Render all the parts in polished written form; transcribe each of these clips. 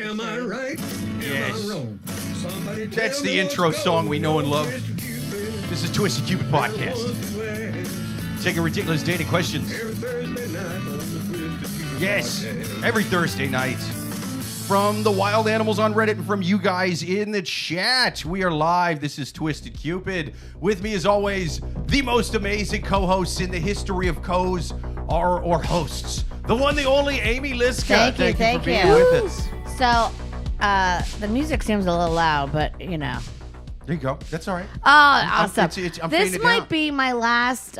Am I right? Yes. Am I wrong? Somebody That's tell the me intro what's song we going know and on, love. Mr. Cupid. This is Twisted Cupid Podcast. Taking ridiculous dating questions. Every Thursday night on the Twisted Cupid Yes, Podcast. every Thursday night. From the wild animals on Reddit and from you guys in the chat, we are live. This is Twisted Cupid. With me, as always, the most amazing co-hosts in the history of co's or hosts. The one, the only Amy Liszka. Thank you for being with us. So, the music seems a little loud, but you know. There you go. That's all right. Oh, awesome! I'm This fading it might down. be my last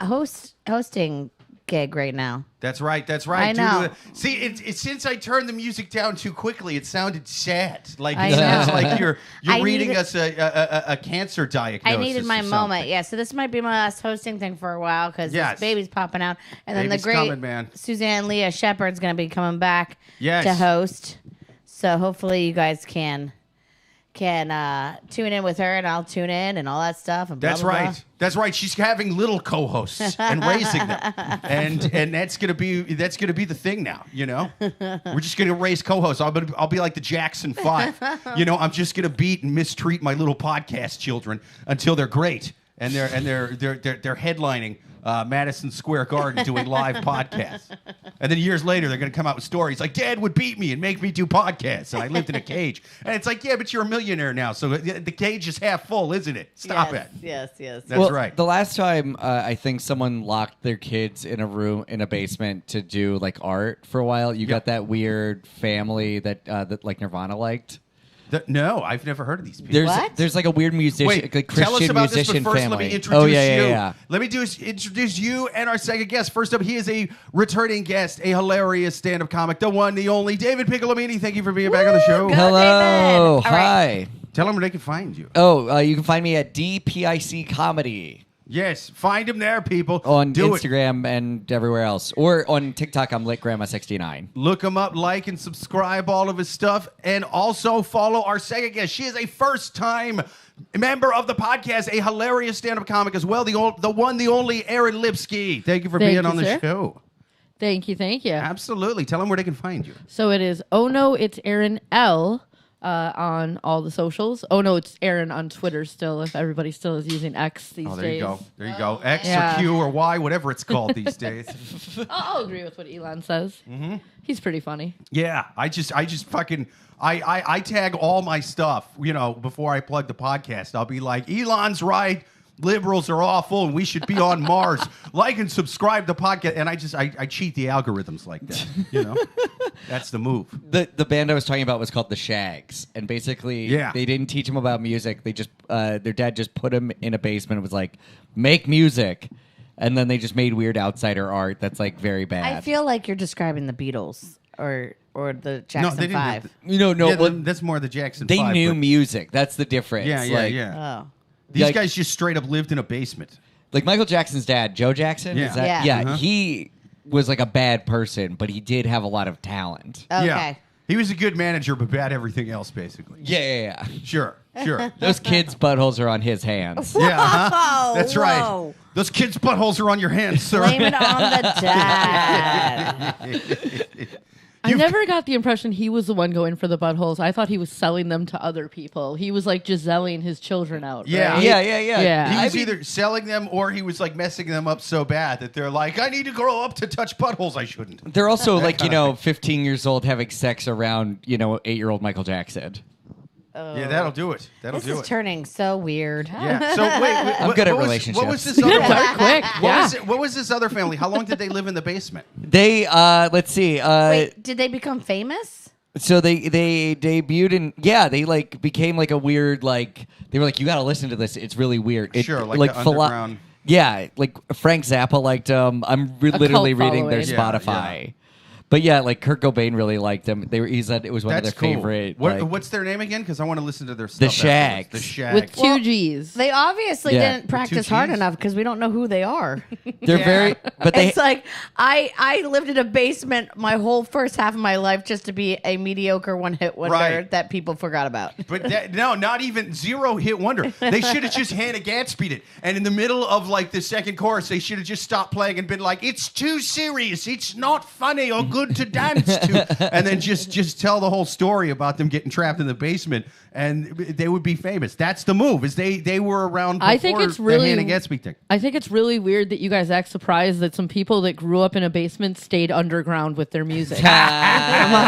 hosting gig right now. That's right. That's right. I know. Due to see, it's since I turned the music down too quickly, it sounded sad. Like I it sounds know. like you're I reading needed- us a cancer diagnosis. I needed my or moment, something. yeah. So this might be my last hosting thing for a while because Yes. this baby's popping out, and then Baby's the great coming, man. Suzanne Leah Shepherd's going to be coming back Yes. to host. So hopefully you guys can tune in with her, and I'll tune in and all that stuff. And blah, That's blah, right. blah. That's right. She's having little co-hosts and raising them, and that's gonna be the thing now. You know, we're just gonna raise co-hosts. I'll be like the Jackson 5. You know, I'm just gonna beat and mistreat my little podcast children until they're great and they're headlining Madison Square Garden doing live podcasts. And then years later, they're going to come out with stories like, Dad would beat me and make me do podcasts, and I lived in a cage. And it's like, yeah, but you're a millionaire now, so the cage is half full, isn't it? Stop it. Yes. That's right. The last time I think someone locked their kids in a room in a basement to do like art for a while. You got that weird family that like Nirvana liked. No, I've never heard of these people. There's like a weird musician, Wait, like tell us Christian about this, musician but first family. let me introduce Yeah. Let me introduce you and our second guest. First up, he is a returning guest, a hilarious stand-up comic, the one, the only, David Piccolomini. Thank you for being back on the show. Go, Hello, David. All right. hi. Tell them where they can find you. Oh, you can find me at DPIC Comedy Yes, find him there, people. on Do it. Instagram and everywhere else, or on TikTok. I'm LitGrandma69. Look him up, like and subscribe all of his stuff, and also follow our second guest. She is a first-time member of the podcast, a hilarious stand-up comic as well. The one, the only Erin Lipski. Thank you for being on the sir. show. Thank you. Absolutely. Tell them where they can find you. So it is, oh no, it's Erin L on all the socials. Oh no, it's Erin on Twitter still, if everybody still is using X these days. Oh, there you go. There you go. X Yeah. or Q or Y, whatever it's called these days. I'll agree with what Elon says. Mm-hmm. He's pretty funny. Yeah, I just fucking I tag all my stuff, you know, before I plug the podcast. I'll be like, Elon's right, liberals are awful, and we should be on Mars. Like and subscribe to the podcast, and I cheat the algorithms like that. You know, that's the move. The band I was talking about was called the Shags, and basically, they didn't teach them about music. They just their dad just put them in a basement and was like, make music, and then they just made weird outsider art that's like very bad. I feel like you're describing the Beatles or the Jackson they didn't. 5. no, Yeah, well, that's more the Jackson. they 5, knew but- music. That's the difference. Yeah. Oh. These Like- guys just straight up lived in a basement. Like Michael Jackson's dad, Joe Jackson. Yeah. Is that, Yeah. Uh-huh. He was like a bad person, but he did have a lot of talent. Okay. Yeah. He was a good manager, but bad everything else, basically. Yeah. Sure. Those kids' buttholes are on his hands. Yeah, uh-huh. That's right. Whoa. Those kids' buttholes are on your hands, sir. Blame it on the dad. I never got the impression he was the one going for the buttholes. I thought he was selling them to other people. He was like Giselling his children out. Yeah. right? Yeah. He I was mean- either selling them or he was like messing them up so bad that they're like, I need to grow up to touch buttholes I shouldn't. They're also like, 15 years old having sex around, 8-year-old Michael Jackson. Yeah, that'll do it. That'll This do is it. turning so weird. Yeah. So wait, I'm good at what relationships. was this other Start quick. What was this other family? How long did they live in the basement? They, let's see. Wait, did they become famous? So they debuted and they like became like a weird like they were like you got to listen to this, it's really weird. Sure, like the underground. Yeah, like Frank Zappa liked them. I'm literally cult reading their following. Spotify. Yeah. But yeah, like Kurt Cobain really liked them. He said it was one That's of their cool. favorite. What's their name again? Because I want to listen to their stuff. The Shags. afterwards. The Shags. With two G's. They obviously Yeah. didn't practice hard Gs? enough because we don't know who they are. They're very, but they It's like I lived in a basement my whole first half of my life just to be a mediocre one-hit wonder Right. that people forgot about. But no, not even zero hit wonder. They should have just Hannah Gadsby'd it. And in the middle of like the second chorus, they should have just stopped playing and been like, it's too serious. It's not funny or good good to dance to, and then just tell the whole story about them getting trapped in the basement, and they would be famous. That's the move. Is they were around before I think it's really the Hannah Gadsby thing. I think it's really weird that you guys act surprised that some people that grew up in a basement stayed underground with their music. Come on.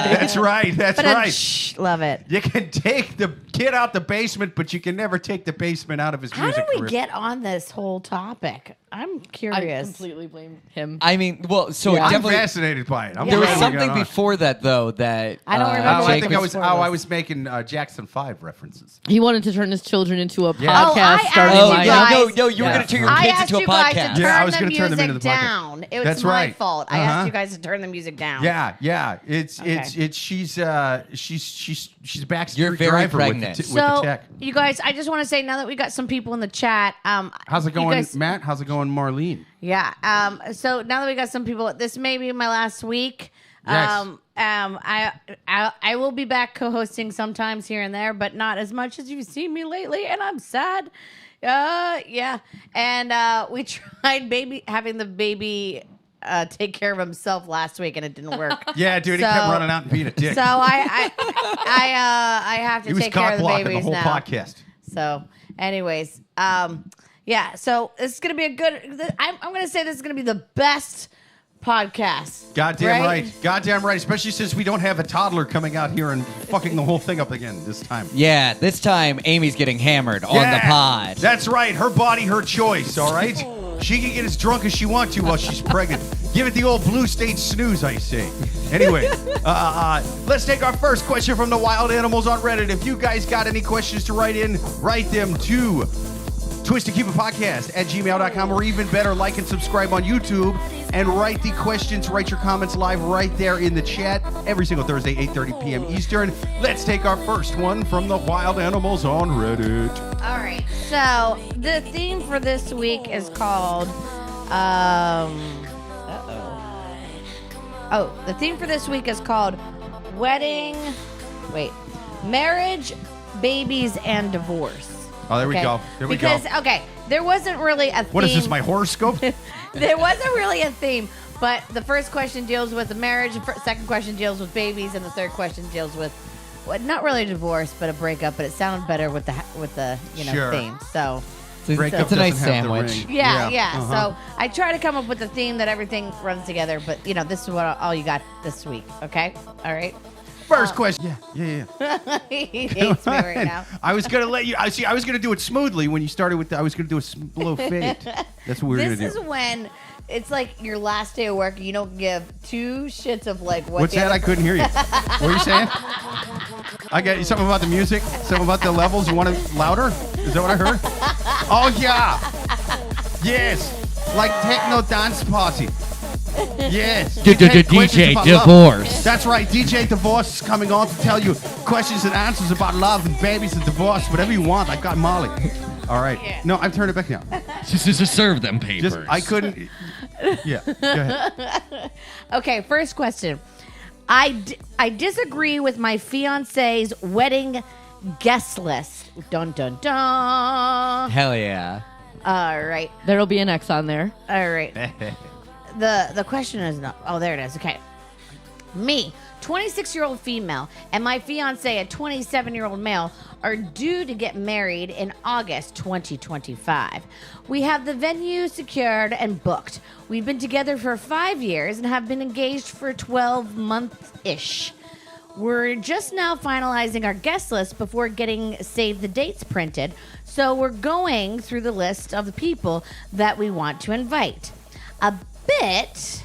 That's right. That's right. Love it. You can take the kid out the basement, but you can never take the basement out of his How music did we career. get on this whole topic? I'm I curious. completely blame him. I mean, well, so Yeah. I'm definitely fascinated by it. I'm Yeah. there was glad we got something on. before that though that I don't remember Oh, what I think was before I this. was making Jackson 5 references. He wanted to turn his children into a Yeah. Oh, I podcast asked starting you Oh, guys- lineup. no, you were Yeah. going to turn your I kids asked into a you guys podcast. to Yeah, I turn was the gonna turn them into music the podcast. down. It was That's my right. fault. I Uh-huh. asked you guys to turn the music down. Yeah. It's Okay. she's a backstreet You're very driver pregnant. with the So, tech. you guys, I just want to say now that we got some people in the chat. How's it you going, guys- Matt? How's it going, Marlene? Yeah. So now that we got some people, this may be my last week. Yes. I will be back co-hosting sometimes here and there, but not as much as you've seen me lately, and I'm sad. Yeah. And we tried having the baby take care of himself last week, and it didn't work. Yeah, dude, he kept So- running out and being a dick. So I have to he was take care cock of the blocking babies the whole now. podcast. So, anyways, yeah. So it's gonna be a good. I'm gonna say this is gonna be the best podcast. Goddamn right. Goddamn right. Especially since we don't have a toddler coming out here and fucking the whole thing up again this time. Yeah, this time Amy's getting hammered on the Yeah, pod. That's right. Her body, her choice, all right? She can get as drunk as she wants to while she's pregnant. Give it the old blue state snooze, I say. Anyway, let's take our first question from the wild animals on Reddit. If you guys got any questions to write in, write them to twistedcupidpodcast@gmail.com, or even better, like and subscribe on YouTube and write the questions, write your comments live right there in the chat every single Thursday, 8:30 p.m. Eastern. Let's take our first one from the wild animals on Reddit. All right. So the theme for this week is called. The theme for this week is called marriage, babies, and divorce. Oh, there we go. There we because, go. okay, there wasn't really a theme. What is this, my horoscope? There wasn't really a theme, but the first question deals with the marriage, the second question deals with babies, and the third question deals with, well, not really a divorce, but a breakup. But it sounded better with the Sure. theme. So Breakup It's a nice doesn't have the sandwich. ring. yeah. Uh-huh. So I try to come up with a theme that everything runs together. But this is what all you got this week. Okay, all right. First question. Yeah. He hates me right now. I was gonna let you. I was gonna do it smoothly when you started with. I was gonna do a slow fade. That's what we were This gonna is do. when it's like your last day of work. And you don't give two shits of like what. What's the that? other I couldn't hear you. What were you saying? I got something about the music. Something about the levels. You want it louder? Is that what I heard? Oh yeah. Yes. Like techno dance party. Yes. DJ Divorce. That's right. DJ Divorce is coming on to tell you questions and answers about love and babies and divorce. Whatever you want. I've got Molly. All right. Yeah. No, I've turned it back now. Just serve them papers. Just I couldn't. Yeah. Go ahead. Okay, first question. I disagree with my fiance's wedding guest list. Dun dun dun. Hell yeah. All right. There'll be an X on there. All right. The question is not. Oh, there it is. Okay. Me, 26-year-old female, and my fiance, a 27-year-old male, are due to get married in August 2025. We have the venue secured and booked. We've been together for 5 years and have been engaged for 12 months-ish. We're just now finalizing our guest list before getting save the dates printed, so we're going through the list of the people that we want to invite. A bit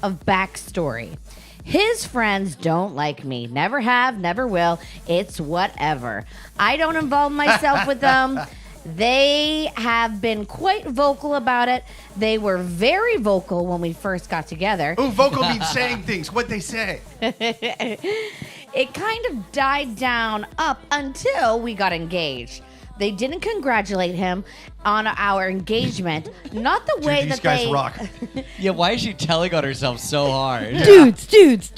of backstory. His friends don't like me. Never have, never will. It's whatever. I don't involve myself with them. They have been quite vocal about it. They were very vocal when we first got together. Ooh, vocal means saying things. What'd they say? It kind of died down up until we got engaged. They didn't congratulate him on our engagement. Not the way Dude, these that guys they rock. Yeah, why is she telling on herself so hard? Dudes.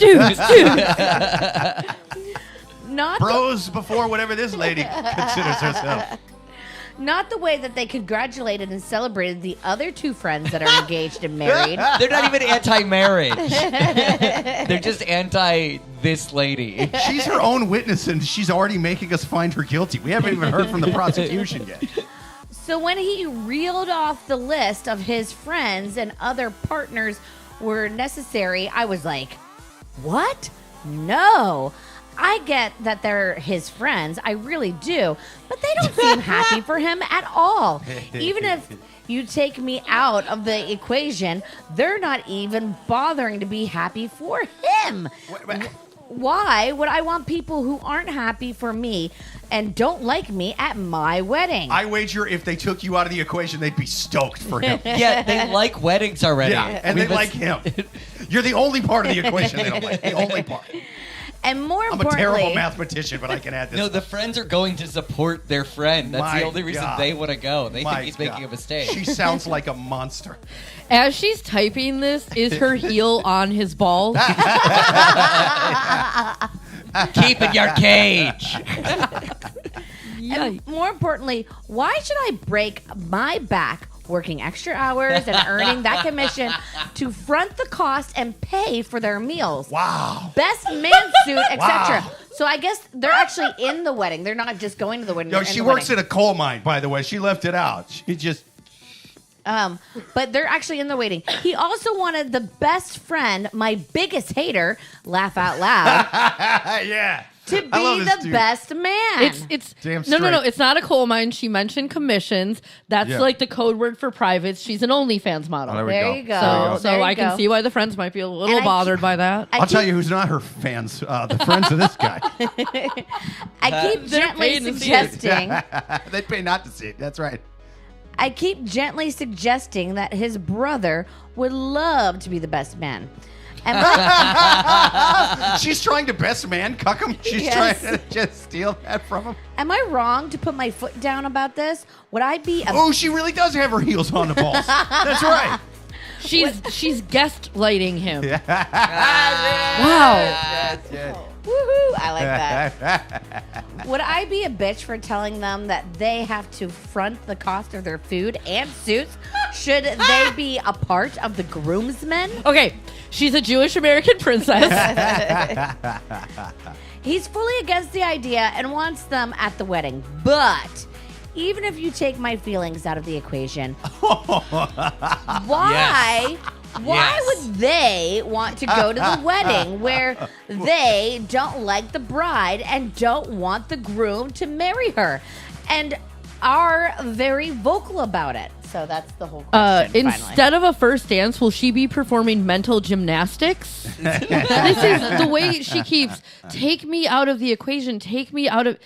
Not Bros before whatever this lady considers herself. Not the way that they congratulated and celebrated the other two friends that are engaged and married. They're not even anti-marriage. They're just anti this lady. She's her own witness, and she's already making us find her guilty. We haven't even heard from the prosecution yet. So when he reeled off the list of his friends and other partners were necessary, I was like, what? No. I get that they're his friends. I really do. But they don't seem happy for him at all. Even if you take me out of the equation, they're not even bothering to be happy for him. Why would I want people who aren't happy for me and don't like me at my wedding? I wager if they took you out of the equation, they'd be stoked for him. Yeah, they like weddings already. Yeah, and they like him. You're the only part of the equation they don't like. The only part. And more I'm importantly, a terrible mathematician, but I can add this. No, the friends are going to support their friend. That's My the only reason God. they want to go. They My think he's making God. a mistake. She sounds like a monster. As she's typing this, is her heel on his balls? Keep in your cage. and more importantly, why should I break my back working extra hours and earning that commission to front the cost and pay for their meals? Wow. Best man suit, etc. Wow. So I guess they're actually in the wedding. They're not just going to the wedding. Yo, they're in she the works wedding. at a coal mine, by the way. She left it out. She just... But they're actually in the waiting. He also wanted the best friend, my biggest hater, laugh out loud, yeah. to I love be this the dude. best man. It's Damn no. straight. It's not a coal mine. She mentioned commissions. That's Yeah. like the code word for privates. She's an OnlyFans model. Oh, there we There go. you go. So There you I can go. see why the friends might be a little And I bothered keep- by that. I I'll tell keep- you who's not her fans. The friends of this guy. I keep They're gently paying to see it. suggesting. They'd pay not to see it. That's right. I keep gently suggesting that his brother would love to be the best man. And She's trying to best man cuck him. She's Yes. trying to just steal that from him. am I wrong to put my foot down about this? Would I be a Oh, she really does have her heels on the balls. That's right. She's gaslighting him. Wow. woohoo? I like that. Would I be a bitch for telling them that they have to front the cost of their food and suits? Should they be a part of the groomsmen? Okay, she's a Jewish American princess. He's fully against the idea and wants them at the wedding. But even if you take my feelings out of the equation, why Yes. would they want to go to the wedding where they don't like the bride and don't want the groom to marry her and are very vocal about it? So that's the whole question. Instead of a first dance, will she be performing mental gymnastics? This is the way she keeps, take me out of the equation, take me out of...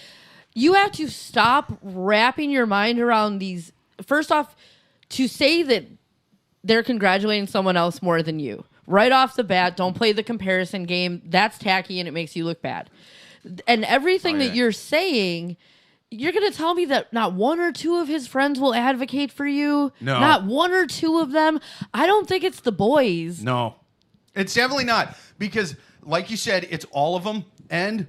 You have to stop wrapping your mind around these. First off, to say that they're congratulating someone else more than you. Right off the bat, don't play the comparison game. That's tacky and it makes you look bad. And everything that you're saying, you're going to tell me that not one or two of his friends will advocate for you? No. Not one or two of them? I don't think it's the boys. No, it's definitely not. Because, like you said, it's all of them. And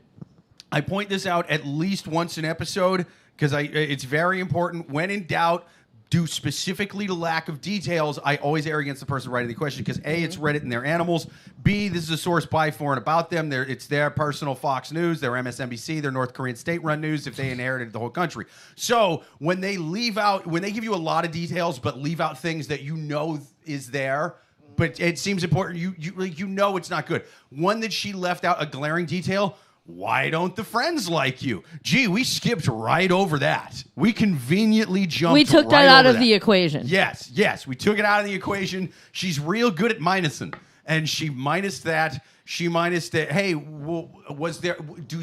I point this out at least once an episode because it's very important. When in doubt, due specifically to lack of details, I always err against the person writing the question because A, it's Reddit and they're animals. B, this is a source by, for, and about them. It's their personal Fox News, their MSNBC, their North Korean state-run news if they inherited the whole country. So when they give you a lot of details but leave out things that you know is there, but it seems important, you know it's not good. One that she left out, a glaring detail. Why don't the friends like you? Gee, we skipped right over that. We conveniently jumped. We took right that out over of the equation. Yes, we took it out of the equation. She's real good at minusing, and she minused that. She minused that. Hey,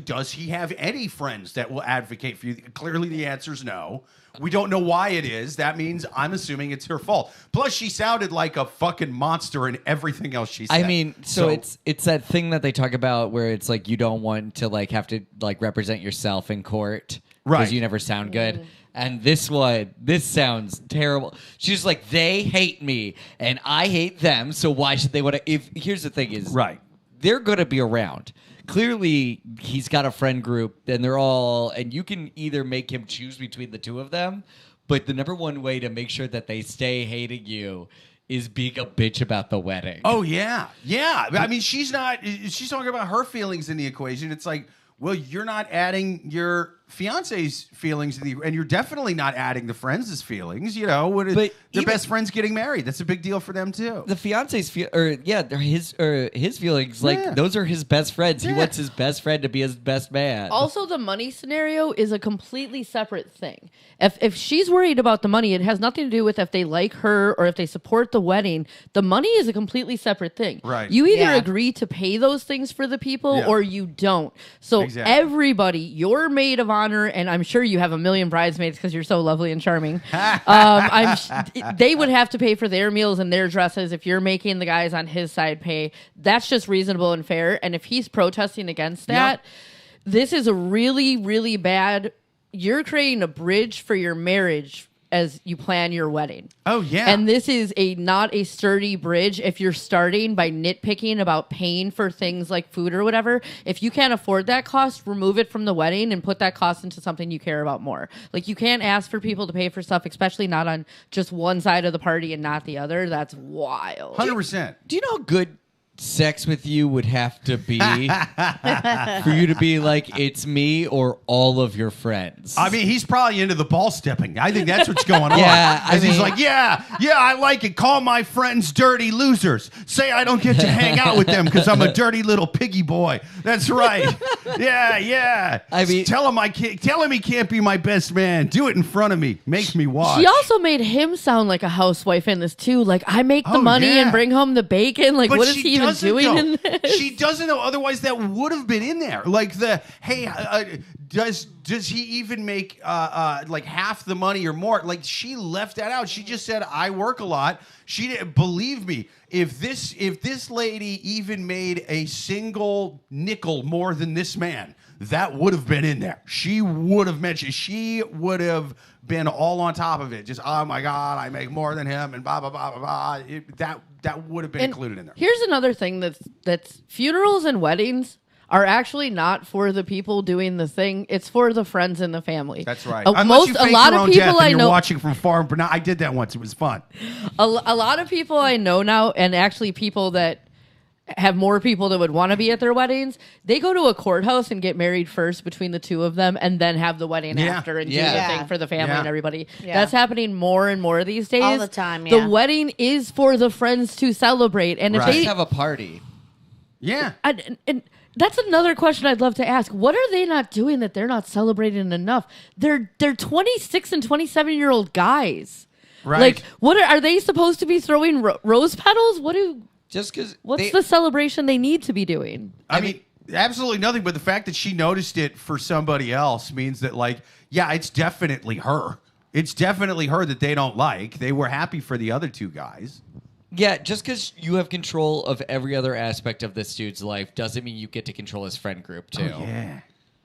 does he have any friends that will advocate for you? Clearly, the answer is no. We don't know why it is. That means I'm assuming it's her fault. Plus, she sounded like a fucking monster in everything else she said. I mean, so it's that thing that they talk about where it's like you don't want to like have to like represent yourself in court Right. because you never sound good. And this sounds terrible. She's like, they hate me and I hate them. So why should they want to? If here's the thing is, Right. they're going to be around clearly he's got a friend group, and they're all, and you can either make him choose between the two of them, but the number one way to make sure that they stay hating you is being a bitch about the wedding. Oh yeah. I mean, she's talking about her feelings in the equation. It's like, well, you're not adding your fiance's feelings, and you're definitely not adding the friends' feelings. You know, But their even- best friends getting married. That's a big deal for them too. The fiance's they're his feelings, like Yeah. those are his best friends. He Yeah. wants his best friend to be his best man. Also, the money scenario is a completely separate thing. If she's worried about the money, it has nothing to do with if they like her or if they support the wedding. The money is a completely separate thing. Right. You either Yeah. agree to pay those things for the people Yeah. or you don't. So Exactly. everybody, your maid of honor, and I'm sure you have a million bridesmaids because you're so lovely and charming. They would have to pay for their meals and their dresses if you're making the guys on his side pay. That's just reasonable and fair. And if he's protesting against that, this is a really, really bad. You're creating a bridge for your marriage as you plan your wedding. Oh yeah. And this is not a sturdy bridge if you're starting by nitpicking about paying for things like food or whatever. If you can't afford that cost, remove it from the wedding and put that cost into something you care about more. Like, you can't ask for people to pay for stuff, especially not on just one side of the party and not the other. That's wild. 100%. Do you know how good sex with you would have to be for you to be like, it's me or all of your friends? I mean, he's probably into the ball stepping. I think that's what's going on. Yeah, I As he's mean- like, yeah, I like it. Call my friends dirty losers. Say I don't get to hang out with them because I'm a dirty little piggy boy. That's right. Yeah. I mean- tell him he can't be my best man. Do it in front of me. Make me watch. She also made him sound like a housewife in this too. Like, I make the Oh, money yeah. and bring home the bacon. Like, But what is she he even doesn't, doing though. in this? She doesn't know. Otherwise, that would have been in there. Like does he even make like half the money or more? Like, she left that out. She just said, I work a lot. She didn't believe me. If this lady even made a single nickel more than this man, that would have been in there. She would have mentioned. She would have been all on top of it. Just, oh my God, I make more than him, and blah blah blah blah blah. That would have been And included in there. Here's another thing that's funerals and weddings are actually not for the people doing the thing. It's for the friends and the family. That's right. A Unless you fake lot your of own death people and I you're know. watching from far, but now I did that once. It was fun. A lot of people I know now, and actually people that have more people that would want to be at their weddings, they go to a courthouse and get married first between the two of them and then have the wedding Yeah. after and do Yeah. the Yeah. thing for the family Yeah. and everybody. Yeah. That's happening more and more these days. All the time, yeah. The wedding is for the friends to celebrate. And if Right. they Just have a party. Yeah. and that's another question I'd love to ask. What are they not doing that they're not celebrating enough? They're 26 and 27-year-old guys. Right. Like, what are they supposed to be throwing rose petals? Just because What's the celebration they need to be doing? I mean, absolutely nothing. But the fact that she noticed it for somebody else means that, like, yeah, it's definitely her. It's definitely her that they don't like. They were happy for the other two guys. Yeah, just because you have control of every other aspect of this dude's life doesn't mean you get to control his friend group too. Yeah.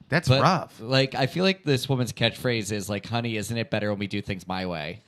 That's But, rough. like, I feel like this woman's catchphrase is like, "Honey, isn't it better when we do things my way?"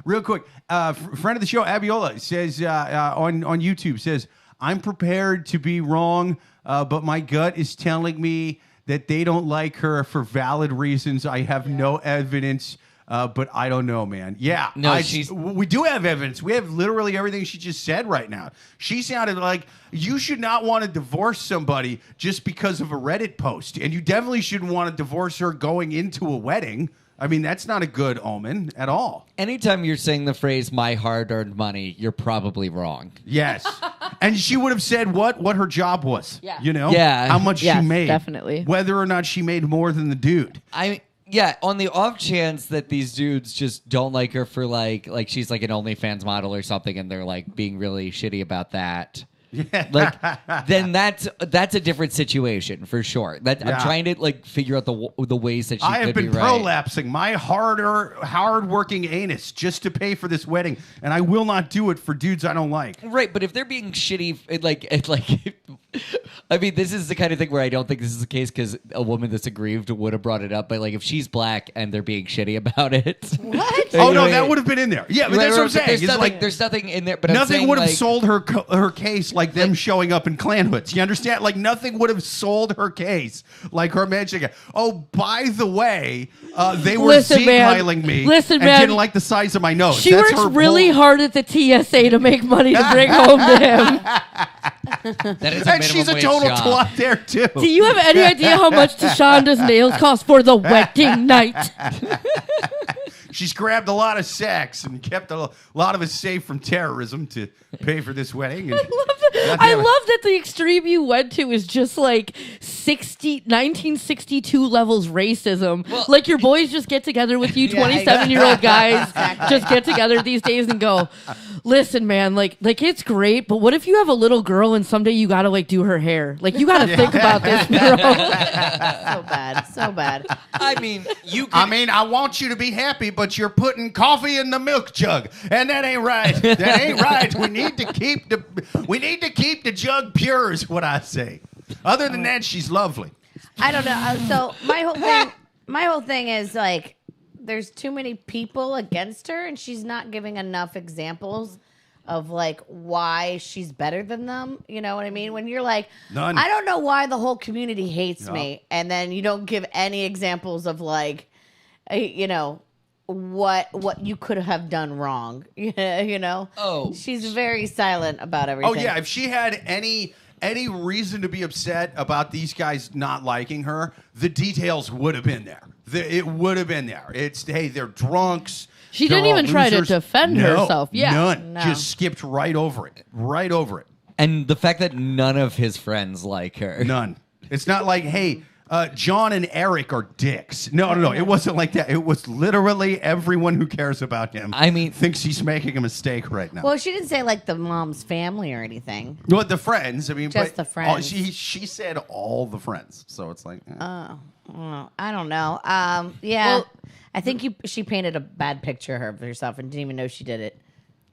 Real quick, friend of the show, Abiola, says on YouTube, says, I'm prepared to be wrong, but my gut is telling me that they don't like her for valid reasons. I have no evidence, but I don't know, man. Yeah, No, we do have evidence. We have literally everything she just said right now. She sounded like you should not want to divorce somebody just because of a Reddit post, and you definitely shouldn't want to divorce her going into a wedding. I mean, that's not a good omen at all. Anytime you're saying the phrase "my hard-earned money," you're probably wrong. Yes. And she would have said what her job was. Yeah. You know? Yeah. How much Yes, she made. definitely. Whether or not she made more than the dude. Yeah, on the off chance that these dudes just don't like her for like she's like an OnlyFans model or something, and they're like being really shitty about that. Yeah. Like, then that's a different situation for sure. Yeah. I'm trying to like figure out the ways that she I have could been be right. prolapsing my hard-working anus just to pay for this wedding, and I will not do it for dudes I don't like. Right, but if they're being shitty, I mean, this is the kind of thing where I don't think this is the case because a woman that's aggrieved would have brought it up. But like, if she's black and they're being shitty about it, What? Oh no, that would have been in there. Yeah, but that's what I'm saying. There's nothing in there. But nothing would have like, sold her case like them showing up in clan hoods. You understand? Like nothing would have sold her case like her mentioning it. Oh, by the way, they were Zieghiling me and didn't like the size of my nose. She works really hard at the TSA to make money to bring home to him. That is and she's a total twat there too. Do you have any idea how much Tashonda's nails cost for the wedding night? She's grabbed a lot of sex and kept a lot of us safe from terrorism to pay for this wedding. And I love that the extreme you went to is just like 1962 levels racism. Well, like your boys just get together with you 27-year-old guys just get together these days and go, listen, man, like it's great, but what if you have a little girl and someday you gotta like do her hair? Like you gotta think about this, bro. So bad. I mean, I want you to be happy, but you're putting coffee in the milk jug, and that ain't right. That ain't right. We need to keep the jug pure, is what I say. Other than that, she's lovely. I don't know. So my whole thing is like, there's too many people against her, and she's not giving enough examples of like why she's better than them. You know what I mean? When you're like, None. I don't know why the whole community hates me, and then you don't give any examples of like, you know, what you could have done wrong. You know? Oh, she's very silent about everything. Oh yeah, if she had any reason to be upset about these guys not liking her, the details would have been there. It would have been there. It's, hey, they're drunks. She they're didn't even try to losers. defend herself. Yeah. None. No. Just skipped right over it. Right over it. and the fact that none of his friends like her. None. It's not like, hey, John and Eric are dicks. No. It wasn't like that. It was literally everyone who cares about him. I mean, thinks he's making a mistake right now. Well, she didn't say like the mom's family or anything. Well, the friends. I mean, Just the friends. She said all the friends. So it's like, Oh, I don't know. Yeah, Well- I think she painted a bad picture of herself and didn't even know she did it.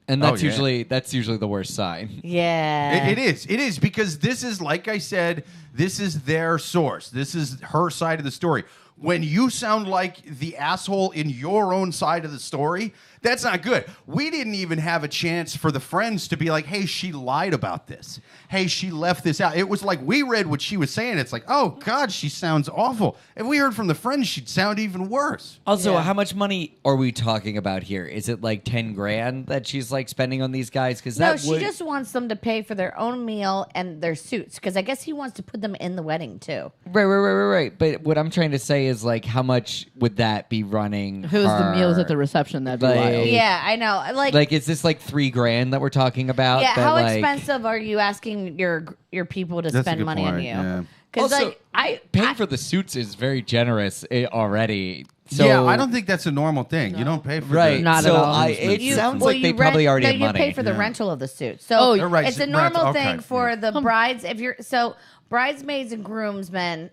And that's Oh, yeah. usually the worst sign. Yeah, It is because this is, like I said, this is their source. This is her side of the story. When you sound like the asshole in your own side of the story, that's not good. We didn't even have a chance for the friends to be like, hey, she lied about this. Hey, she left this out. It was like we read what she was saying. It's like, oh, God, she sounds awful. If we heard from the friends, she'd sound even worse. Also, Yeah. how much money are we talking about here? Is it like 10 grand that she's like spending on these guys? Because no, that she would... just wants them to pay for their own meal and their suits because I guess he wants to put them in the wedding too. Right. But what I'm trying to say is like, how much would that be running? If it was the her? meals at the reception, that'd be Like- wild. Yeah, I know. Like, is this like $3,000 that we're talking about? yeah, that, how like, expensive are you asking your people to That's a spend good money on point, you? yeah. Because Also, like I Paying for the suits is very generous already. So, yeah, I don't think that's a normal thing. You don't pay for Right. Not so at all. it You- sounds well, like they you probably rent- already no, have you money. pay for the Yeah. rental of the suit. So Oh, You're right, it's a rent, normal okay, thing for yeah. the brides. If you're so bridesmaids and groomsmen,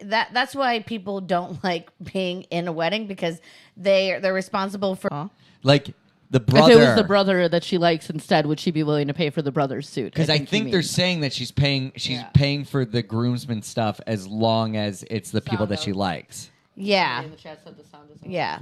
that's why people don't like being in a wedding because they're responsible for. Like the brother. If it was the brother that she likes instead, would she be willing to pay for the brother's suit? Because I you think mean. they're saying that she's paying for the groomsmen stuff as long as it's the people that she likes. Yeah, In the chat said the sound is on. yeah.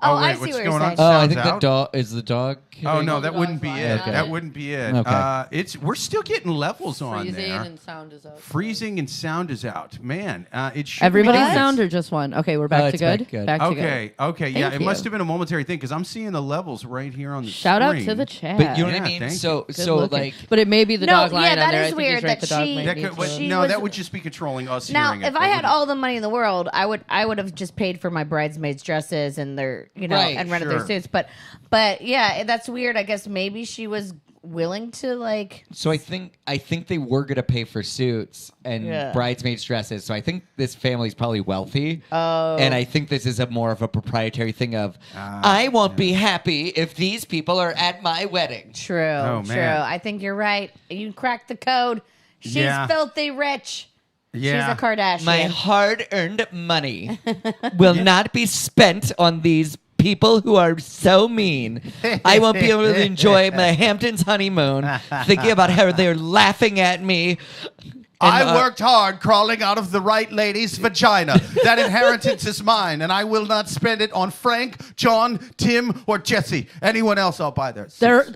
Oh, Oh, wait, I see what's what you're going on? saying. Oh, I Sounds think out? the dog is the dog. Oh, no, the that wouldn't be dog's it. fine. Okay. That wouldn't be it. Okay. We're still getting levels on Freezing there. and sound is out. Freezing and sound is out. Man, it should Everybody's be nice. sound or just one? Okay, we're back to it's good. back good. Back to good. Okay. Yeah, Thank it must you. have been a momentary thing because I'm seeing the levels right here on the Shout out screen. to the chat. But you know what Yeah, I mean? thank So Good so looking. like but it may be the No, dog line yeah, on that there. is I think weird he's right. that The dog she- might That be could, too. she no, was- that would just be controlling us Now, hearing it. if I had all the money in the world, I would have just paid for my bridesmaids' dresses and their Right, and rented sure. their suits. But yeah, that's weird. I guess maybe she was willing to like. so I think they were gonna pay for suits and Yeah. bridesmaids dresses. So I think this family's probably wealthy. Oh. And I think this is a more of a proprietary thing of I won't be happy if these people are at my wedding. True, Oh, true. man. I think you're right. You cracked the code. She's Yeah. filthy rich. Yeah. She's a Kardashian. My hard-earned money will not be spent on these people who are so mean. I won't be able to enjoy my Hamptons honeymoon thinking about how they're laughing at me. I worked hard crawling out of the right lady's vagina. That inheritance is mine, and I will not spend it on Frank, John, Tim, or Jesse. Anyone else out by there?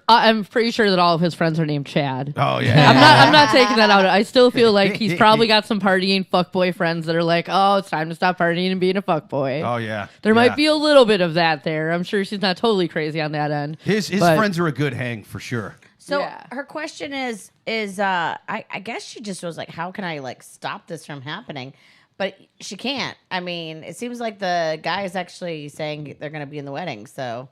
I'm pretty sure that all of his friends are named Chad. Oh, yeah. I'm not taking that out. I still feel like he's probably got some partying fuckboy friends that are like, oh, it's time to stop partying and being a fuckboy. Oh, yeah. There might be a little bit of that there. I'm sure she's not totally crazy on that end. His friends are a good hang, for sure. So Yeah. her question is I guess she just was like, how can I like stop this from happening? But she can't. I mean, it seems like the guy is actually saying they're going to be in the wedding. So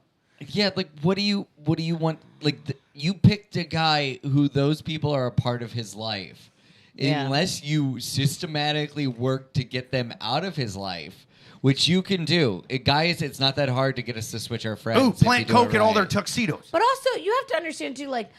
Yeah, like what do you want? Like you picked a guy who those people are a part of his life. Yeah. Unless you systematically work to get them out of his life, which you can do. Guys, it's not that hard to get us to switch our friends. Ooh, if you plant do coke it in all their right. tuxedos. But also, you have to understand too, like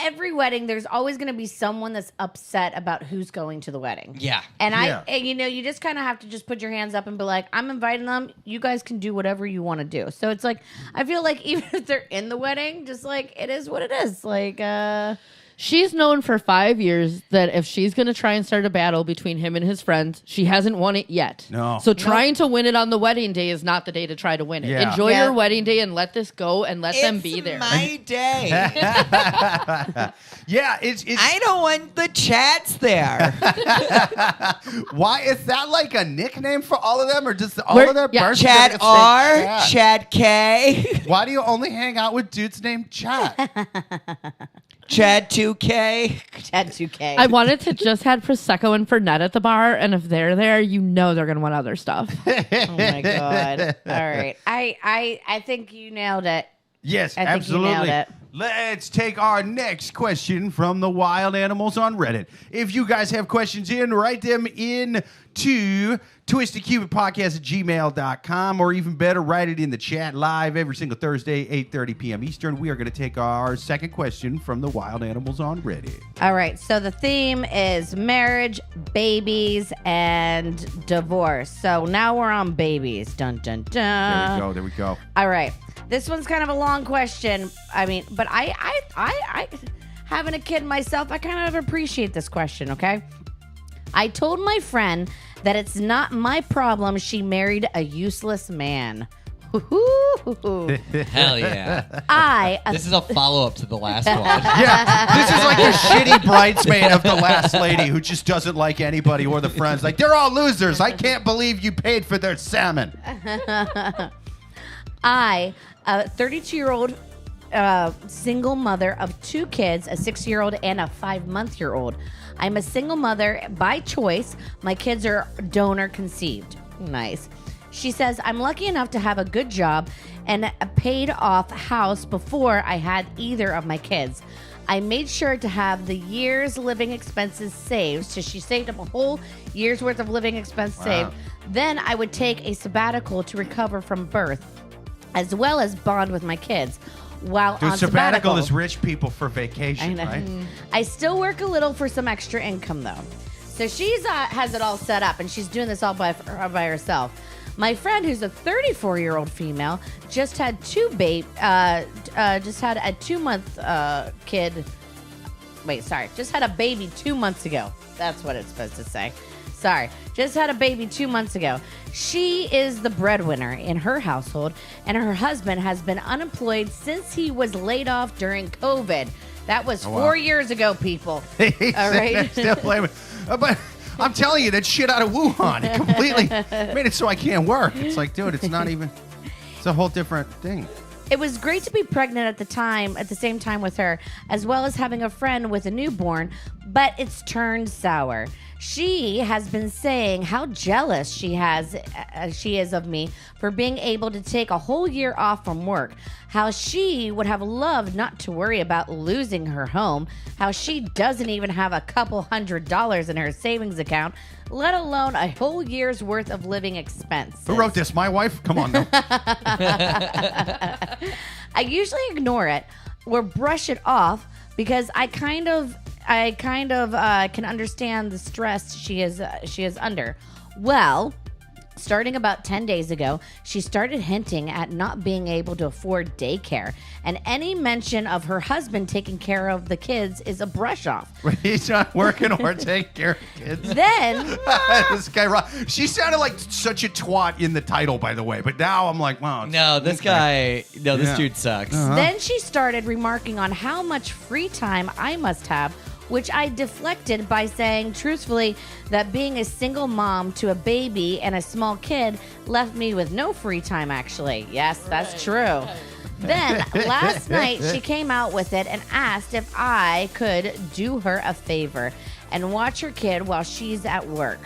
every wedding, there's always going to be someone that's upset about who's going to the wedding. Yeah. And Yeah. you just kind of have to just put your hands up and be like, I'm inviting them. You guys can do whatever you want to do. So it's like, I feel like even if they're in the wedding, just like it is what it is. Like, She's known for 5 years that if she's going to try and start a battle between him and his friends, she hasn't won it yet. No. So trying to win it on the wedding day is not the day to try to win it. Yeah. Enjoy Yeah. your wedding day and let this go and let them be there. My day. Yeah, it's I don't want the chats there. why is that like a nickname for all of them, or just all of their Yeah, birth Chad certificates say R, Chad? Chad K, Why do you only hang out with dudes named Chad? Chad 2K. Chad 2K. I wanted to just had Prosecco and Fernet at the bar, and if they're there, you know they're going to want other stuff. Oh my God. All right. I think you nailed it. Yes, I think you nailed absolutely. it. Let's take our next question from the wild animals on Reddit. If you guys have questions in, write them in to twistedcupidpodcast@gmail.com, or even better, write it in the chat live every single Thursday, 8:30 p.m. Eastern. We are going to take our second question from the wild animals on Reddit. All right. So the theme is marriage, babies, and divorce. So now we're on babies. Dun, dun, dun. There we go. All right. This one's kind of a long question. I mean, but I having a kid myself, I kind of appreciate this question, okay? I told my friend that it's not my problem she married a useless man. Hell yeah. This is a follow-up to the last one. Yeah, this is like the shitty bridesmaid of the last lady who just doesn't like anybody or the friends. Like, they're all losers. I can't believe you paid for their salmon. I, a 32-year-old single mother of 2 kids, a 6-year-old and a 5-month-year-old. I'm a single mother by choice. My kids are donor conceived. Nice. She says, I'm lucky enough to have a good job and a paid off house before I had either of my kids. I made sure to have the year's living expenses saved. So she saved up a whole year's worth of living expense saved. Then I would take a sabbatical to recover from birth, as well as bond with my kids while Dude, on sabbatical is rich people for vacation, I know. right? I still work a little for some extra income, though. So she's has it all set up, and she's doing this all by herself. My friend, who's a 34-year-old female, just had a 2-month kid. Wait, sorry. Just had a baby 2 months ago. That's what it's supposed to say. Sorry. Just had a baby 2 months ago. She is the breadwinner in her household, and her husband has been unemployed since he was laid off during COVID. That was 4 years ago, people. All right. Still blaming. But I'm telling you, that shit out of Wuhan, it completely made it so I can't work. It's like, dude, it's not even. It's a whole different thing. It was great to be pregnant at the same time with her, as well as having a friend with a newborn, but it's turned sour. She has been saying how jealous she is of me for being able to take a whole year off from work, how she would have loved not to worry about losing her home, how she doesn't even have a couple $100 in her savings account, let alone a whole year's worth of living expenses. Who wrote this? My wife? Come on, no. I usually ignore it or brush it off because I kind of can understand the stress she is under. Well, Starting about 10 days ago, she started hinting at not being able to afford daycare, and any mention of her husband taking care of the kids is a brush off. He's not working or taking care of kids. Then, This guy, she sounded like such a twat in the title, by the way. But now I'm like, wow. No, this dude sucks. Then she started remarking on how much free time I must have, which I deflected by saying, truthfully, that being a single mom to a baby and a small kid left me with no free time, actually. Yes, that's true. Then, last night, she came out with it and asked if I could do her a favor and watch her kid while she's at work.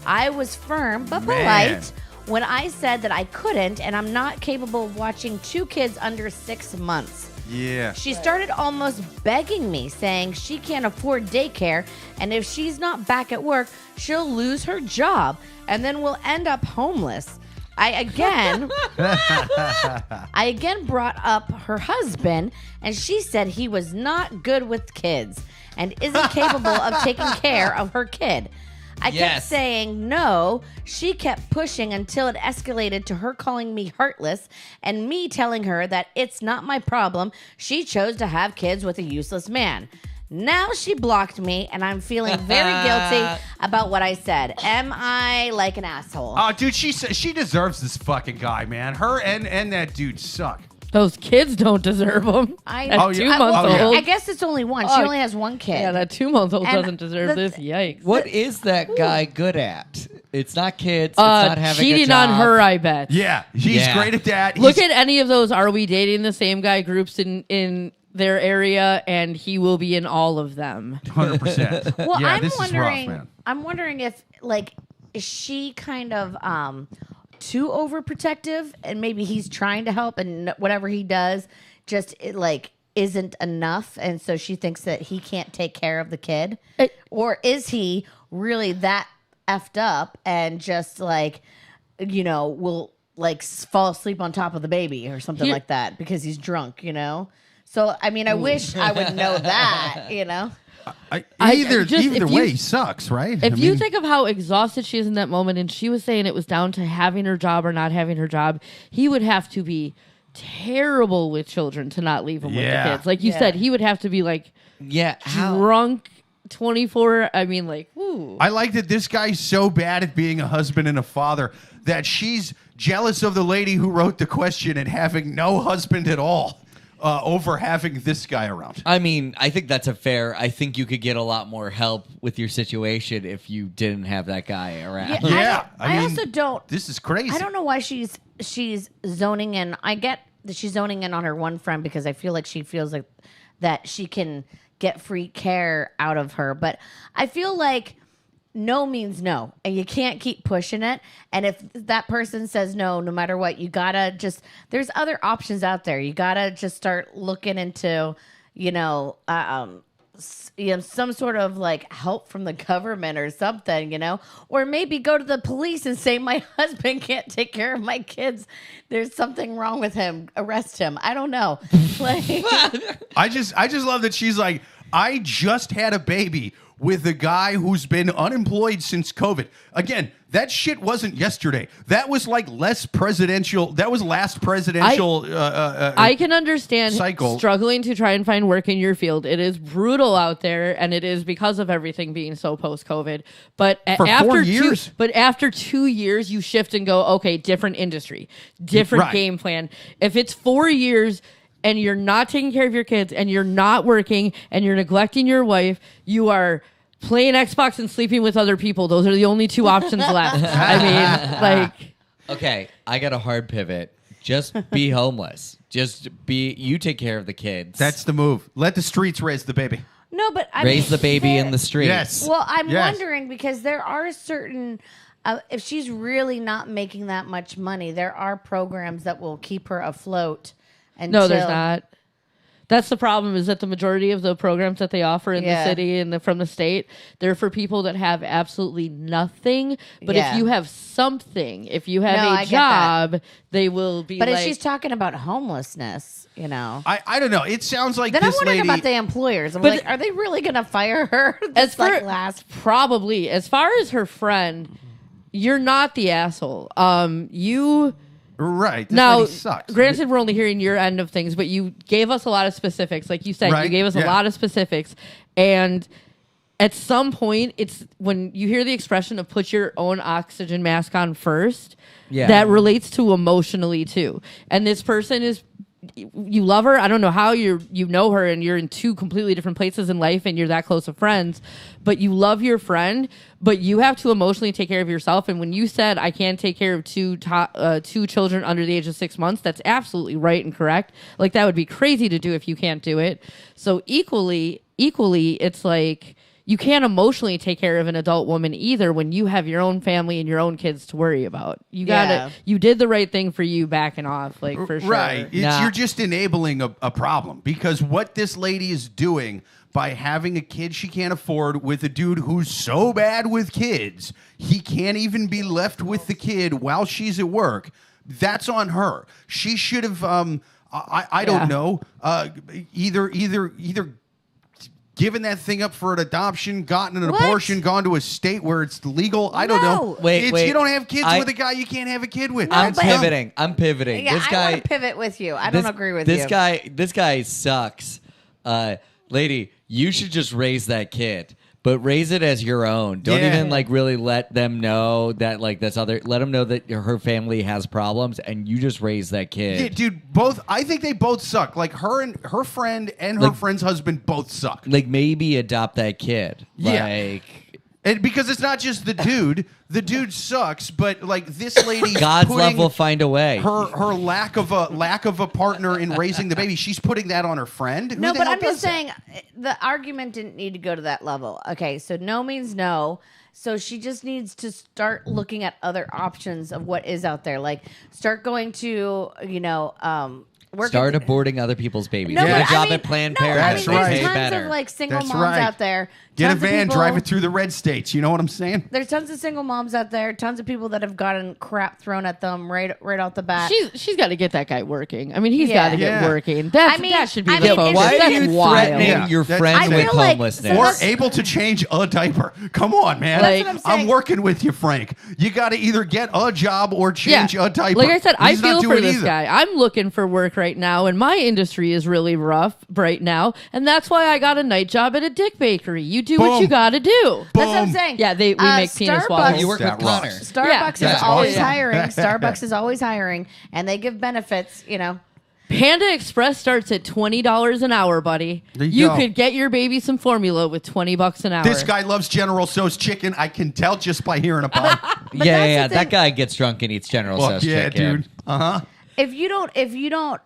I was firm but polite when I said that I couldn't and I'm not capable of watching 2 kids under 6 months. Yeah. She started almost begging me, saying she can't afford daycare, and if she's not back at work, she'll lose her job, and then we'll end up homeless. I again brought up her husband, and she said he was not good with kids and isn't capable of taking care of her kid. I kept saying no. She kept pushing until it escalated to her calling me heartless and me telling her that it's not my problem. She chose to have kids with a useless man. Now she blocked me, and I'm feeling very guilty about what I said. Am I like an asshole? Oh, dude, she deserves this fucking guy, man. Her and that dude suck. Those kids don't deserve them. At 2 months old. I guess it's only one. She only has one kid. Yeah, that 2-month-old doesn't deserve this. Yikes. What is that guy good at? It's not kids. It's not having cheating a job. on her, I bet. Yeah, he's great at that. Look at any of those Are We Dating the Same Guy groups in their area, and he will be in all of them. 100%. Well, yeah, I'm this wondering. is rough, man. I'm wondering if is she kind of too overprotective, and maybe he's trying to help, and whatever he does just isn't enough, and so she thinks that he can't take care of the kid, or is he really that effed up and just will fall asleep on top of the baby or something like that because he's drunk, So I mean, I wish I would know that, Either way, he sucks, right? If you think of how exhausted she is in that moment, and she was saying it was down to having her job or not having her job, he would have to be terrible with children to not leave them with the kids. Like you said, he would have to be drunk 24. I mean, woo. I like that this guy's so bad at being a husband and a father that she's jealous of the lady who wrote the question and having no husband at all. Over having this guy around. I mean, I think that's I think you could get a lot more help with your situation if you didn't have that guy around. Yeah. I also don't. This is crazy. I don't know why she's zoning in. I get that she's zoning in on her one friend because I feel like she feels like that she can get free care out of her. But I feel like no means no, and you can't keep pushing it. And if that person says no matter what, you gotta there's other options out there. You gotta just start looking into, some sort of help from the government or something, or maybe go to the police and say, my husband can't take care of my kids. There's something wrong with him. Arrest him. I don't know. I just love that she's like, I just had a baby with a guy who's been unemployed since COVID. Again, that shit wasn't yesterday. That was last presidential. I can understand cycle. Struggling to try and find work in your field. It is brutal out there, and it is because of everything being so post-COVID. But after 4 years, after 2 years, you shift and go, okay, different industry, different game plan. If it's 4 years and you're not taking care of your kids, and you're not working, and you're neglecting your wife, you are playing Xbox and sleeping with other people. Those are the only 2 options left. I mean, Okay, I got a hard pivot. Just be homeless. You take care of the kids. That's the move. Let the streets raise the baby. No, but raise the baby in the street. Yes. Well, I'm wondering because there are certain. If she's really not making that much money, there are programs that will keep her afloat. No, there's not. That's the problem, is that the majority of the programs that they offer in the city and from the state, they're for people that have absolutely nothing. But if you have something, if you have a job, they will be. But if she's talking about homelessness, I don't know. It sounds like then this I'm wondering lady... about the employers. I'm are they really going to fire her? Probably. As far as her friend, You're not the asshole. You Right. This now, lady sucks. granted, we're only hearing your end of things, but you gave us a lot of specifics. Like you said, Right, you gave us a yeah. lot of specifics. And at some point, it's when you hear the expression of put your own oxygen mask on first, that relates to emotionally too. And this person is, you love her. I don't know how you know her and you're in two completely different places in life and you're that close of friends, but you love your friend, but you have to emotionally take care of yourself. And when you said, I can't take care of two children under the age of 6 months, that's absolutely right and correct. Like that would be crazy to do if you can't do it. So equally, it's like, you can't emotionally take care of an adult woman either when you have your own family and your own kids to worry about. You did the right thing for you backing off, like for sure. Right. You're just enabling a problem because what this lady is doing by having a kid she can't afford with a dude who's so bad with kids, he can't even be left with the kid while she's at work. That's on her. She should have, I don't know, either given that thing up for an adoption, gotten an abortion, gone to a state where it's legal. I don't know. Wait. You don't have kids with a guy you can't have a kid with. I'm pivoting. Yeah, This guy, I want to pivot with you. I don't agree with you. This guy sucks. Lady, you should just raise that kid. But raise it as your own. Don't even like really let them know that like that's other. Let them know that her family has problems, and you just raise that kid. Yeah, dude, I think they both suck. Like her friend and her friend's husband both suck. Like maybe adopt that kid. Yeah. And because it's not just the dude. The dude sucks, but like this lady, God's love will find a way. Her lack of a partner in raising the baby, she's putting that on her friend. No, but I'm just saying the argument didn't need to go to that level. Okay, so no means no. So she just needs to start looking at other options of what is out there. Like start going to, Start aborting other people's babies. No, Get a job at Planned Parenthood. That's right. There's tons better. of like single That's moms right. out there. Get a Tons of van, people- drive it through the red states. You know what I'm saying? There's tons of single moms out there. Tons of people that have gotten crap thrown at them right off the bat. She's got to get that guy working. I mean, he's Yeah. got to get Yeah. working. That should be I the mean, focus. Why are That's you wild. threatening Yeah, your that's friend insane. with I feel like- homelessness? Or That's- able to change a diaper. Come on, man. That's what I'm saying. I'm working with you, Frank. You got to either get a job or change a diaper. Like I said, I He's not feel for doing this either. guy. I'm looking for work right now, and my industry is really rough right now, and that's why I got a night job at a dick bakery. You do what Boom. you got to do. That's what I'm saying. Yeah, we make penis Starbucks- waffles. You work with That Connor. rocks. Starbucks Yeah. is always awesome. hiring. Starbucks is always hiring, and they give benefits. Panda Express starts at $20 an hour, buddy. There you go. could get your baby some formula with $20 an hour. This guy loves General Tso's chicken. I can tell just by hearing about it. that's the That thing. guy gets drunk and eats General Fuck Tso's yeah, chicken. dude. Uh-huh. If you don't,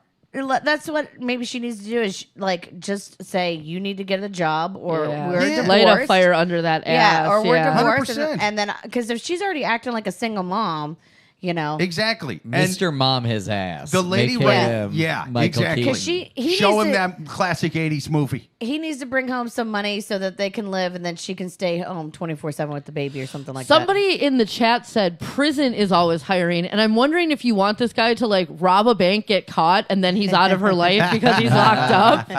that's what maybe she needs to do is like just say you need to get a job or we're divorced. Light a fire under that ass. Yeah, or we're divorced, 100%. and then because if she's already acting like a single mom, Exactly. Mr. Mom his ass. The lady, Make him Michael exactly. Keaton. 'Cause he Show needs him to- that classic 80s movie. he needs to bring home some money so that they can live, and then she can stay home 24/7 with the baby or something like that. Somebody in the chat said prison is always hiring, and I'm wondering if you want this guy to like rob a bank, get caught, and then he's out of her life because he's locked up.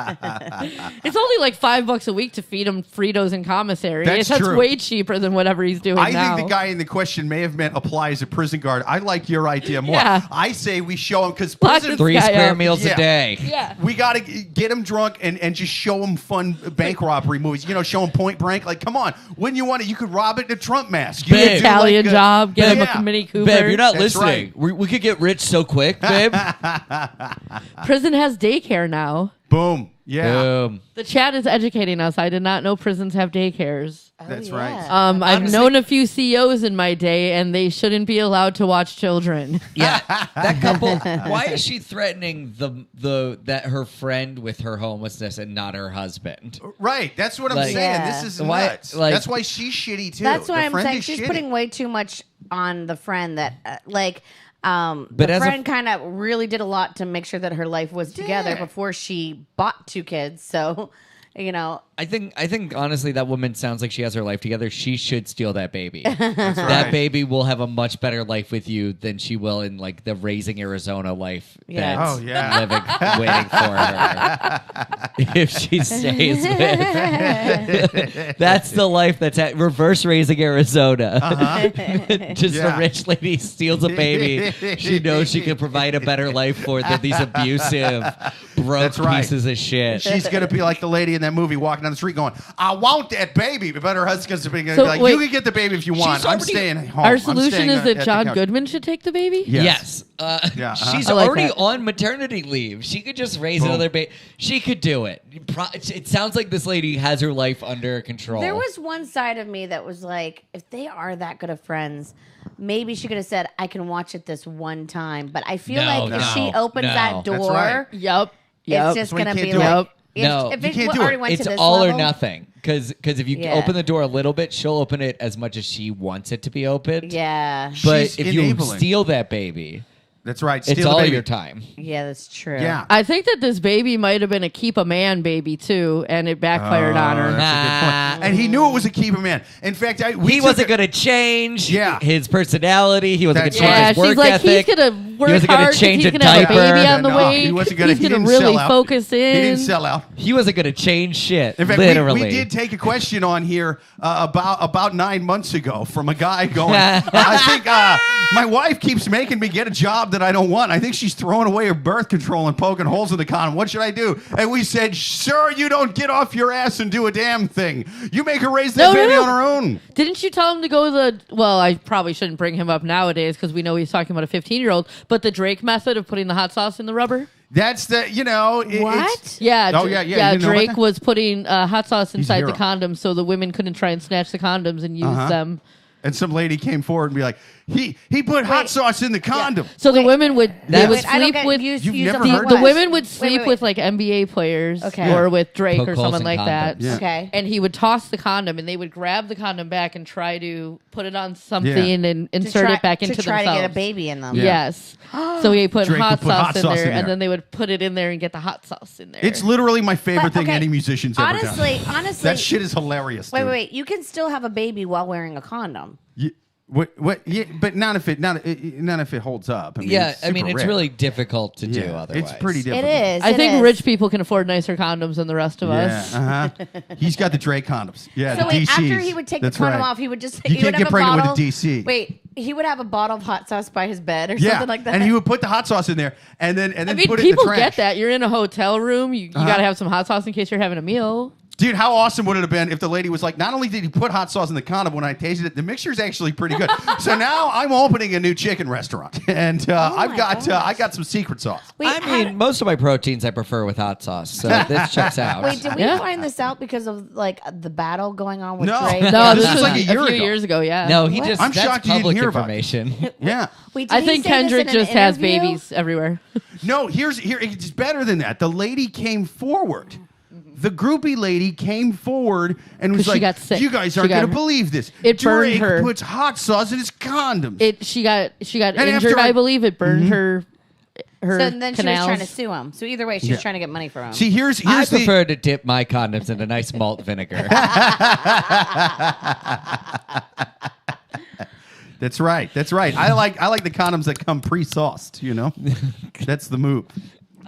It's only like $5 a week to feed him Fritos and commissary. That's That's true. way cheaper than whatever he's doing I now. think the guy in the question may have meant apply as a prison guard. I like your idea more. Yeah. I say we show him because Lock prison. this 3 guy square up. meals Yeah. a day. Yeah. We got to get him drunk and just show him fun bank robbery movies. Show him Point Blank. Like, come on. Wouldn't you want it? You could rob it in a Trump mask. You Babe. could do Italian like job, get him Yeah. a Mini Cooper. Babe, you're not That's listening. We could get rich so quick, babe. Prison has daycare now. Boom. Yeah. Boom. The chat is educating us. I did not know prisons have daycares. That's Oh, right. yeah. I've Honestly- known a few CEOs in my day, and they shouldn't be allowed to watch children. Yeah, that couple. Why is she threatening that her friend with her homelessness and not her husband? Right. That's what I'm Like- saying. Yeah. This is Why- nuts. like- That's why she's shitty, too. That's The what I'm friend saying. is She's shitty. putting way too much on the friend that, But the as a- friend kind of really did a lot to make sure that her life was together Yeah. before she bought 2 kids. So, I think honestly that woman sounds like she has her life together. She should steal that baby. That's That right. baby will have a much better life with you than she will in like the raising Arizona life Yeah. that's Oh, yeah. living for her. If she stays with that's the life that's at reverse raising Arizona. Just Yeah. a rich lady steals a baby she knows she can provide a better life for than these abusive, broke That's right. pieces of shit. She's gonna be like the lady in that movie walking down the street going, "I want that baby," but her husband's gonna be So, like, wait. "You can get the baby if you want. I'm already- staying home." Our I'm solution staying is at that the John couch." Goodman should take the baby? Yes. Yeah, She's I like already that. on maternity leave. She could just raise Boom. another baby. She could do it. It sounds like this lady has her life under control. There was one side of me that was like, if they are that good of friends, maybe she could have said, I can watch it this one time. But I feel No, like if no, she opens no. that That's door, right. Yep. it's just So you going to can't be do it. like, No, if you it can't do already it. went It's to this all level, or nothing. Because if you Yeah. open the door a little bit, she'll open it as much as she wants it to be opened. Yeah. But She's if you enabling. steal that baby, That's right. it's Steal the all baby. your time. Yeah, that's true. Yeah. I think that this baby might have been a keep a man baby too, and it backfired on her. That's a good point. And he knew it was a keep a man. In fact, He wasn't going to change Yeah. his personality. He wasn't going That's to change Yeah, his she's work like, ethic. he's gonna work He wasn't hard gonna 'cause change he's a gonna have a diaper. baby on the No, way. he wasn't gonna- He's he gonna didn't really sell out. focus in. He didn't sell out. He wasn't going to change shit. In fact, literally. we did take a question on here about 9 months ago from a guy going, I think my wife keeps making me get a job that I don't want. I think she's throwing away her birth control and poking holes in the condom. What should I do? And we said, sure, you don't get off your ass and do a damn thing. You make her raise that No, baby no. on her own. Didn't you tell him to go well, I probably shouldn't bring him up nowadays because we know he's talking about a 15-year-old, but the Drake method of putting the hot sauce in the rubber? That's the, you know. What? Yeah. Oh, yeah. You didn't know about Drake that? was putting hot sauce inside the hero. condoms so the women couldn't try and snatch the condoms and use them. And some lady came forward and be like, he put hot sauce in the condom. So the women would they would Wait, I don't sleep get with used You've use never of heard the that? women would Wait, sleep wait. with like NBA players Okay. or with Drake Poke or holes someone in like that. condoms. Yeah. Okay. And he would toss the condom, and they would grab the condom back and try to put it on something Yeah. and To insert try- it back into to try themselves. to get a baby in them. Yeah. Yes. So he put Drake would hot put hot sauce in sauce there, in there. and then they would put it in there and get the hot sauce in there. It's literally my favorite But, thing okay, any musician's ever done. honestly, That shit is hilarious. Wait, dude. wait. You can still have a baby while wearing a condom. What? Yeah, but not if it holds up. I mean, Yeah, it's I mean, super it's rare. really difficult to do Yeah, otherwise. it's pretty difficult. It is. I it think is. rich people can afford nicer condoms than the rest of Yeah, us. He's got the Drake condoms. Yeah, So the wait, DCs. after he would take That's the condom right. off, he would just You he would can't have get a pregnant with a bottle. DC. Wait, he would have a bottle of hot sauce by his bed or Yeah, something like that. and he would put the hot sauce in there, and then I mean, put it in the people trash. get that. You're in a hotel room. You got to have some hot sauce in case you're having a meal. Dude, how awesome would it have been if the lady was like, not only did he put hot sauce in the condom, when I tasted it, the mixture's actually pretty good. So now I'm opening a new chicken restaurant, and I got some secret sauce. Wait, I mean, most of my proteins I prefer with hot sauce, so this checks out. wait, did we Yeah. find this out because of like the battle going on with No. Drake? Yeah, No, this this is was like a a year few ago. years ago. Yeah. No, he What? just I'm that's shocked you didn't public hear about it. information. Yeah. Wait, did I he think say this Kendrick in an just has interview? babies everywhere. No, here it's better than that. The lady came forward. The groupie lady came forward and was 'Cause she like, got sick. "You guys She aren't got- going to believe this. it burned Drake her. puts hot sauce in his condoms." She got And injured. after I believe it burned her. Her So then she was canals. trying to sue him. So either way, she's Yeah. trying to get money from him. See, here's I the prefer to dip my condoms in a nice malt vinegar. That's right. That's right. I like the condoms that come pre-sauced. You know, that's the move.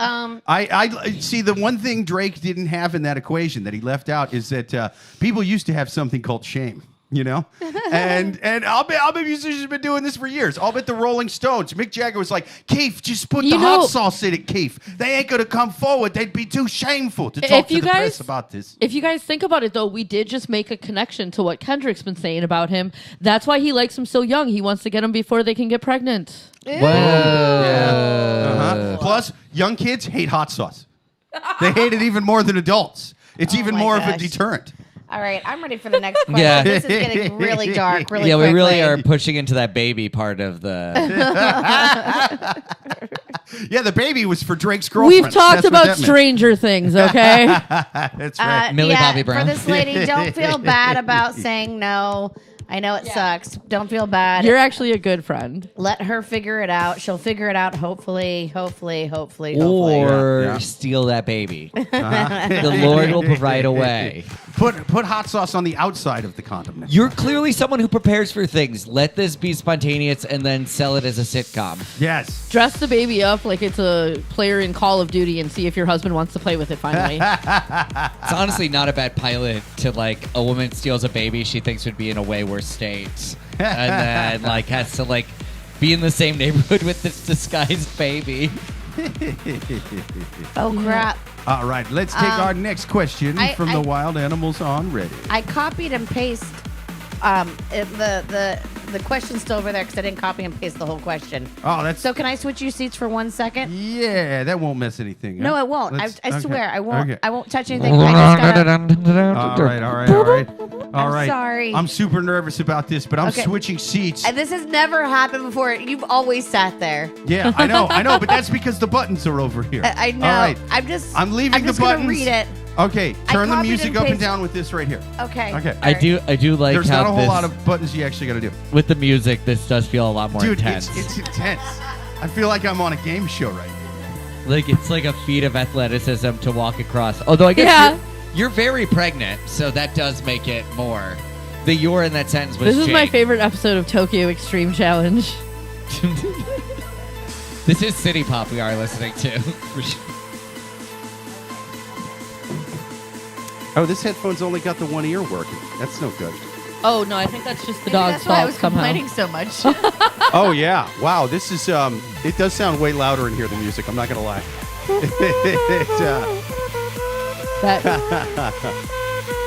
I see. The one thing Drake didn't have in that equation that he left out is that people used to have something called shame. You know, and I'll bet musicians have been doing this for years. I'll bet the Rolling Stones. Mick Jagger was like, "Keith, just put the hot sauce in it, Keith. They ain't gonna come forward. They'd be too shameful to talk to the press about this." If you guys think about it, though, we did just make a connection to what Kendrick's been saying about him. That's why he likes him so young. He wants to get them before they can get pregnant. Plus, young kids hate hot sauce. They hate it even more than adults. It's even my more of a gosh. deterrent. All right, I'm ready for the next question. Yeah. This is getting really dark, really yeah, we quickly. really are pushing into that baby part of the. Yeah, the baby was for Drake's girlfriend. We've talked about Stranger Things, okay? That's right. Millie yeah, Bobby Brown. For this lady, don't feel bad about saying no. I know it sucks. Don't feel bad. You're actually a good friend. Let her figure it out. She'll figure it out. Hopefully. Or Yeah. steal that baby. The Lord will provide a way. Put hot sauce on the outside of the condom. You're clearly someone who prepares for things. Let this be spontaneous and then sell it as a sitcom. Yes. Dress the baby up like it's a player in Call of Duty and see if your husband wants to play with it finally. It's honestly not a bad pilot to like a woman steals a baby she thinks would be in a way worse state, and then like has to like be in the same neighborhood with this disguised baby. Oh, crap. All right, let's take our next question from the Wild Animals on Reddit. I copied and pasted the question's still over there because I didn't copy and paste the whole question. Oh, that's So can I switch you seats for 1 second? yeah. That won't mess anything up. No, it won't. Let's- I swear, I won't. Okay. I won't touch anything. I just gotta, All right. All right. sorry. I'm super nervous about this, but I'm Okay. switching seats. this has never happened before. You've always sat there. Yeah, I know, but that's because the buttons are over here. I know. All right. I'm leaving just the gonna buttons. read it. Okay, I turn the copied music and up and pasted. down with this right here. Okay. Okay. All right. I do like There's how not a whole this, lot of buttons you actually got to do. with the music. This does feel a lot more Dude, intense. it's intense. I feel like I'm on a game show right now. Like it's like a feat of athleticism to walk across. Although I guess Yeah. you're very pregnant, so that does make it more. The "you're" in that sentence was This is my Jake. favorite episode of Tokyo Extreme Challenge. This is City Pop we are listening to. For sure. Oh, this headphone's only got the one ear working. That's no good. Oh no, I think that's just the Maybe dog's that's why I fault was somehow. complaining so much. Oh yeah, wow. This is it does sound way louder in here, the music. I'm not gonna lie.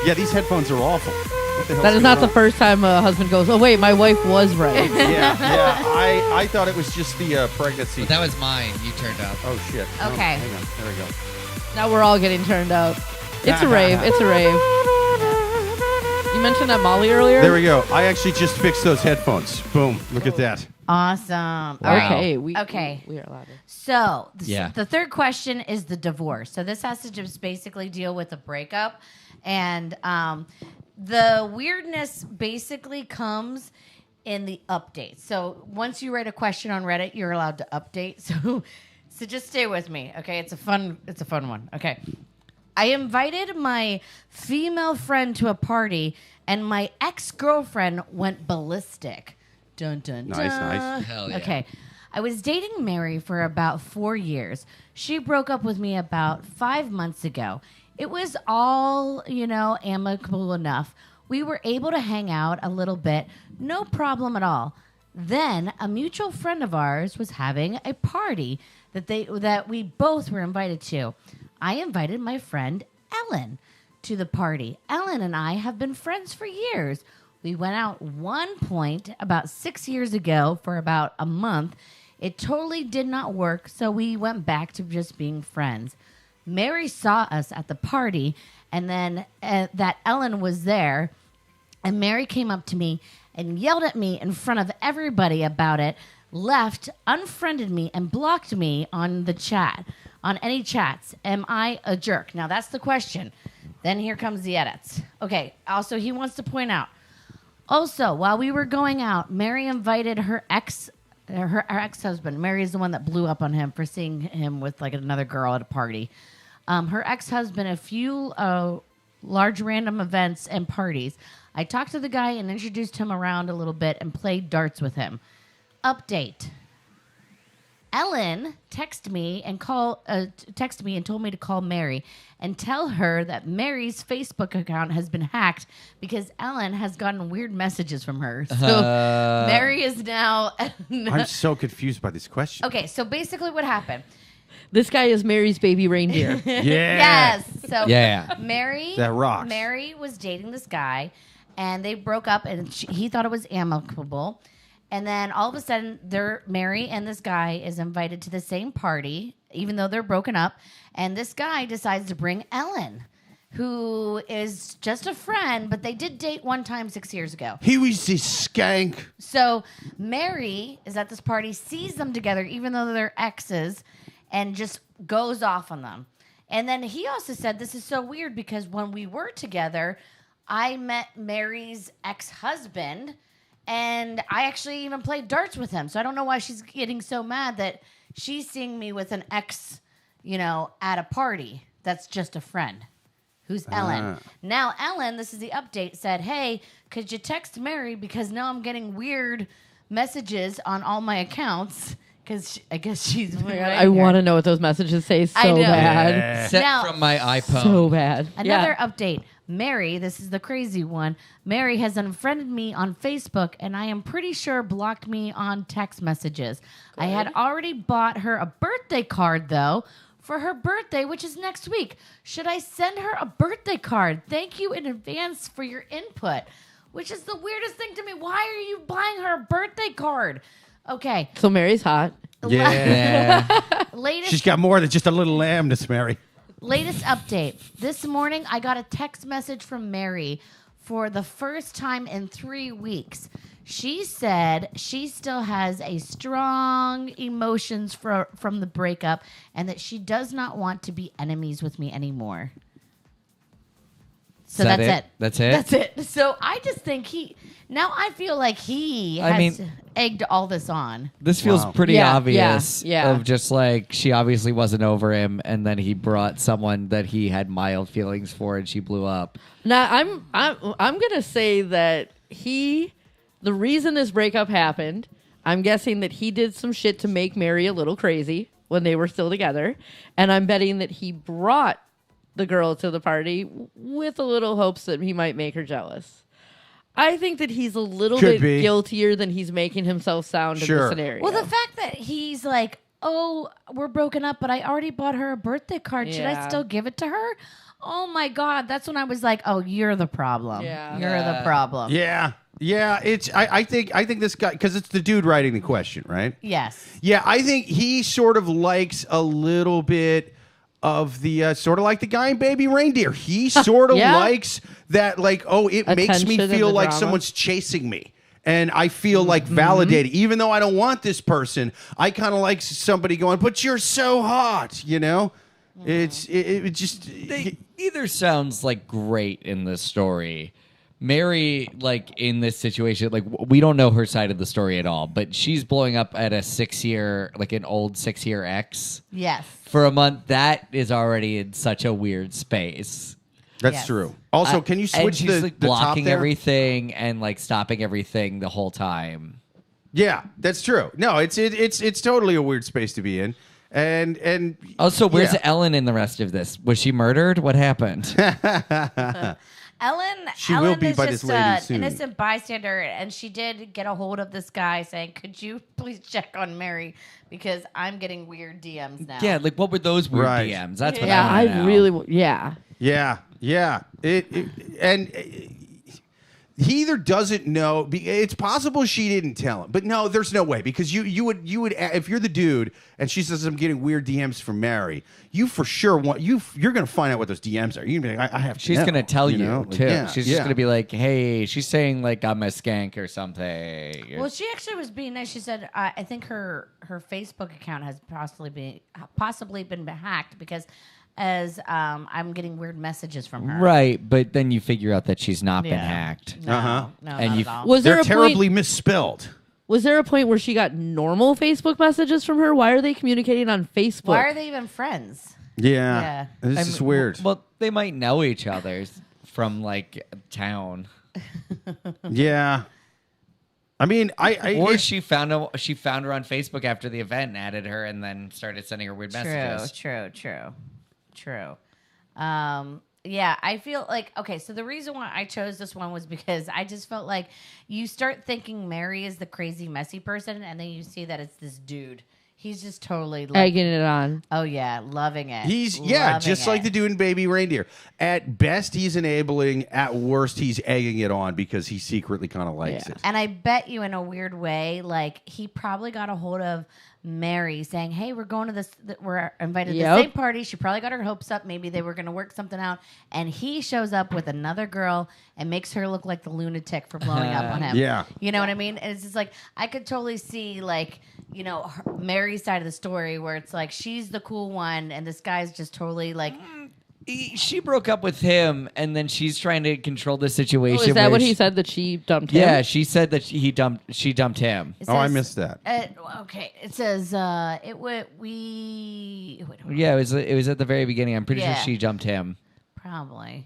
Yeah, these headphones are awful. What the hell's That is not going the first time a husband goes, "Oh wait, my wife was right." on? Yeah. I thought it was just the pregnancy. But that was mine. You turned up. Oh shit. Okay. Oh, hang on. There we go. Now we're all getting turned up. It's a rave. It's a rave. You mentioned that Molly earlier. There we go. I actually just fixed those headphones. Boom. Look at that. Awesome. Wow. All right. Okay. Okay. We are allowed. So Yeah. the third question is the divorce. So this has to just basically deal with a breakup, and the weirdness basically comes in the update. So once you write a question on Reddit, you're allowed to update. So just stay with me, okay? It's a fun one. Okay. I invited my female friend to a party, and my ex-girlfriend went ballistic. Dun, dun, dun. Nice. Hell yeah. Okay. I was dating Mary for about 4 years. She broke up with me about 5 months ago. It was all, amicable enough. We were able to hang out a little bit. No problem at all. Then a mutual friend of ours was having a party that we both were invited to. I invited my friend Ellen to the party. Ellen and I have been friends for years. We went out one point about 6 years ago for about a month. It totally did not work, so we went back to just being friends. Mary saw us at the party, and then that Ellen was there, and Mary came up to me and yelled at me in front of everybody about it, left, unfriended me, and blocked me on the chat, on any chats. Am I a jerk? Now, that's the question. Then here comes the edits. Okay, also, he wants to point out, also, while we were going out, Mary invited her ex-husband. Mary is the one that blew up on him for seeing him with like another girl at a party. Her ex-husband, a few large random events and parties. I talked to the guy and introduced him around a little bit and played darts with him. Update. Ellen texted me and told me to call Mary and tell her that Mary's Facebook account has been hacked because Ellen has gotten weird messages from her. So Mary is now. I'm so confused by this question. Okay, so basically what happened? This guy is Mary's baby reindeer. Yeah. Yes. So Yeah. Mary. That rocks. Mary was dating this guy, and they broke up, and he thought it was amicable. And then all of a sudden, Mary and this guy is invited to the same party, even though they're broken up. And this guy decides to bring Ellen, who is just a friend, but they did date one time 6 years ago. He was this skank. So Mary is at this party, sees them together, even though they're exes, and just goes off on them. And then he also said, this is so weird because when we were together, I met Mary's ex-husband, and I actually even played darts with him. So I don't know why she's getting so mad that she's seeing me with an ex, at a party. That's just a friend. Who's Ellen? Now, Ellen, this is the update, said, hey, could you text Mary? Because now I'm getting weird messages on all my accounts. Because I guess she's... I want to know what those messages say so bad. Yeah. Set from my iPhone. So bad. Another update. Mary, this is the crazy one. Mary has unfriended me on Facebook, and I am pretty sure blocked me on text messages. I had already bought her a birthday card, though, for her birthday, which is next week. Should I send her a birthday card? Thank you in advance for your input. Which is the weirdest thing to me. Why are you buying her a birthday card? Okay. So Mary's hot. Yeah. Latest She's got more than just a little lamb, this Mary. Latest update. This morning, I got a text message from Mary for the first time in 3 weeks. She said she still has a strong emotions from the breakup and that she does not want to be enemies with me anymore. So that's it. That's it? That's it. So I just think now I feel like he has egged all this on. This feels pretty Yeah, obvious. yeah. Of just like she obviously wasn't over him, and then he brought someone that he had mild feelings for, and she blew up. Now I'm gonna say that the reason this breakup happened, I'm guessing that he did some shit to make Mary a little crazy when they were still together, and I'm betting that he brought the girl to the party with a little hopes that he might make her jealous. I think that he's a little bit guiltier than he's making himself sound in this scenario. Well, the fact that he's like, oh, we're broken up, but I already bought her a birthday card. Should I still give it to her? Oh, my God. That's when I was like, oh, you're the problem. Yeah. You're the problem. Yeah. Yeah, I think this guy, because it's the dude writing the question, right? Yes. Yeah, I think he sort of likes a little bit of the sort of like the guy in Baby Reindeer. He sort of likes that, like, oh, it makes me Attention feel and the like drama. someone's chasing me. And I feel like validated. Even though I don't want this person, I kind of like somebody going, but you're so hot, It just... Neither sounds like great in this story. Mary, like, in this situation, like, we don't know her side of the story at all, but she's blowing up at an old 6-year ex. Yes. For a month. That is already in such a weird space. That's true. Also, can you switch and she's, the like, top blocking there? everything and, like, stopping everything the whole time. Yeah, that's true. No, it's totally a weird space to be in. And also, where's Ellen in the rest of this? Was she murdered? What happened? Ellen will be is by just this lady an soon. innocent bystander, and she did get a hold of this guy saying, could you please check on Mary because I'm getting weird DMs now. Yeah, like, what were those weird Right. DMs? That's what yeah, I wanna know. Yeah. He either doesn't know. It's possible she didn't tell him, but no, there's no way because you would if you're the dude and she says I'm getting weird DMs from Mary, you for sure you're gonna find out what those DMs are. You're gonna be like, I have to. She's know, gonna tell you, know? too. Yeah, She's just gonna be like, "Hey," she's saying like I'm a skank or something. Well, she actually was being nice. She said, "I think her Facebook account has possibly been hacked because as I'm getting weird messages from her." Right, but then you figure out that she's not been hacked. No, Uh-huh. no, And not you- at all. Was there They're a terribly point? misspelled. Was there a point where she got normal Facebook messages from her? Why are they communicating on Facebook? Why are they even friends? Yeah, this is weird. Well, they might know each other from like town, Yeah, I mean, or she found her on Facebook after the event and added her, and then started sending her weird messages. True. Yeah, I feel like, okay, so the reason why I chose this one was because I just felt like you start thinking Mary is the crazy, messy person, and then you see that it's this dude. He's just totally like, egging it on? oh yeah, loving it. He's Loving just like the dude in Baby Reindeer. At best, he's enabling. At worst, he's egging it on because he secretly kind of likes it. And I bet you, in a weird way, like he probably got a hold of Mary saying, "Hey, we're going to this. We're invited to the same party." She probably got her hopes up. Maybe they were going to work something out. And he shows up with another girl and makes her look like the lunatic for blowing up on him. Yeah. You know what I mean? And it's just like I could totally see like Mary's side of the story where it's like she's the cool one and this guy's just totally like She broke up with him, and then she's trying to control the situation. Oh, is that where what he said, that she dumped him? Yeah, she said that she dumped him. It I says- missed that. Okay, it says it went we. Wait, hold on. Yeah, it was at the very beginning. I'm pretty Yeah. sure she dumped him. Probably.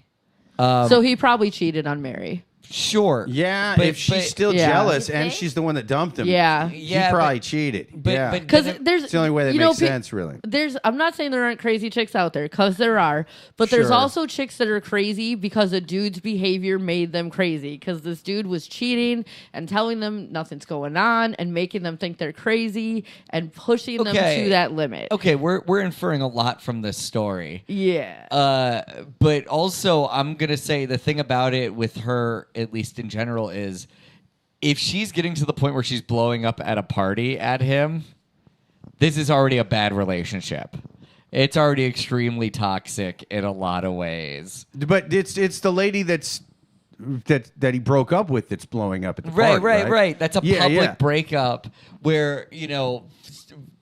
So he probably cheated on Mary. Sure. Yeah, But- if she's but- still Yeah. jealous You and think? she's the one that dumped him, Yeah. he Yeah, probably but- cheated. but- yeah, but- Because there's it's the only way that you know, makes sense, really. I'm not saying there aren't crazy chicks out there, because there are, but there's Sure. also chicks that are crazy because a dude's behavior made them crazy. Because this dude was cheating and telling them nothing's going on and making them think they're crazy and pushing them Okay. to that limit. Okay, we're inferring a lot from this story. Yeah. But also, I'm going to say the thing about it with her, at least in general, is if she's getting to the point where she's blowing up at a party at him, this is already a bad relationship. It's already extremely toxic in a lot of ways. But it's the lady that he broke up with that's blowing up at the party, Right. That's a Yeah, public yeah. breakup where,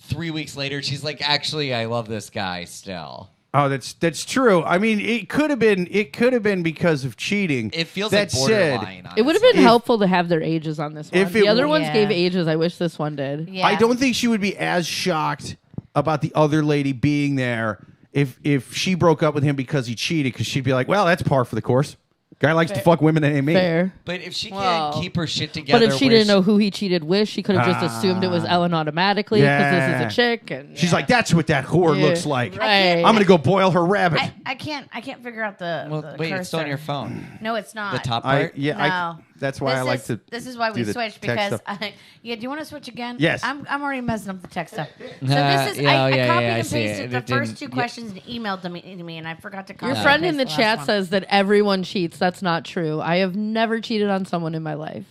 3 weeks later, she's like, actually, I love this guy still. Oh, that's true. I mean, it could have been because of cheating. It feels that like borderline. It would have been helpful to have their ages on this one. if The it other w- ones Yeah. gave ages. I wish this one did. Yeah. I don't think she would be as shocked about the other lady being there if she broke up with him because he cheated, because she'd be like, well, that's par for the course. Guy likes to fuck women that ain't me. Fair. But if she Well, can't keep her shit together, But if she where didn't know who he cheated with, she could have just assumed it was Ellen automatically because this is Yeah. a chick. And She's like, that's what that whore Yeah. looks like. Right. I'm gonna go boil her rabbit. I can't figure out the. Well, the wait, it's still on cursor. your phone. No, it's not. The top part? No. That's why I like to. This is why we do the switched, text because stuff. do you want to switch again? Yes. I'm already messing up the text stuff. So Yeah, this is yeah, I yeah, copied yeah, I and see it. pasted the It first didn't- two questions and emailed them to me, and I forgot to copy. Your and friend paste in the last chat one. says that everyone cheats. That's not true. I have never cheated on someone in my life.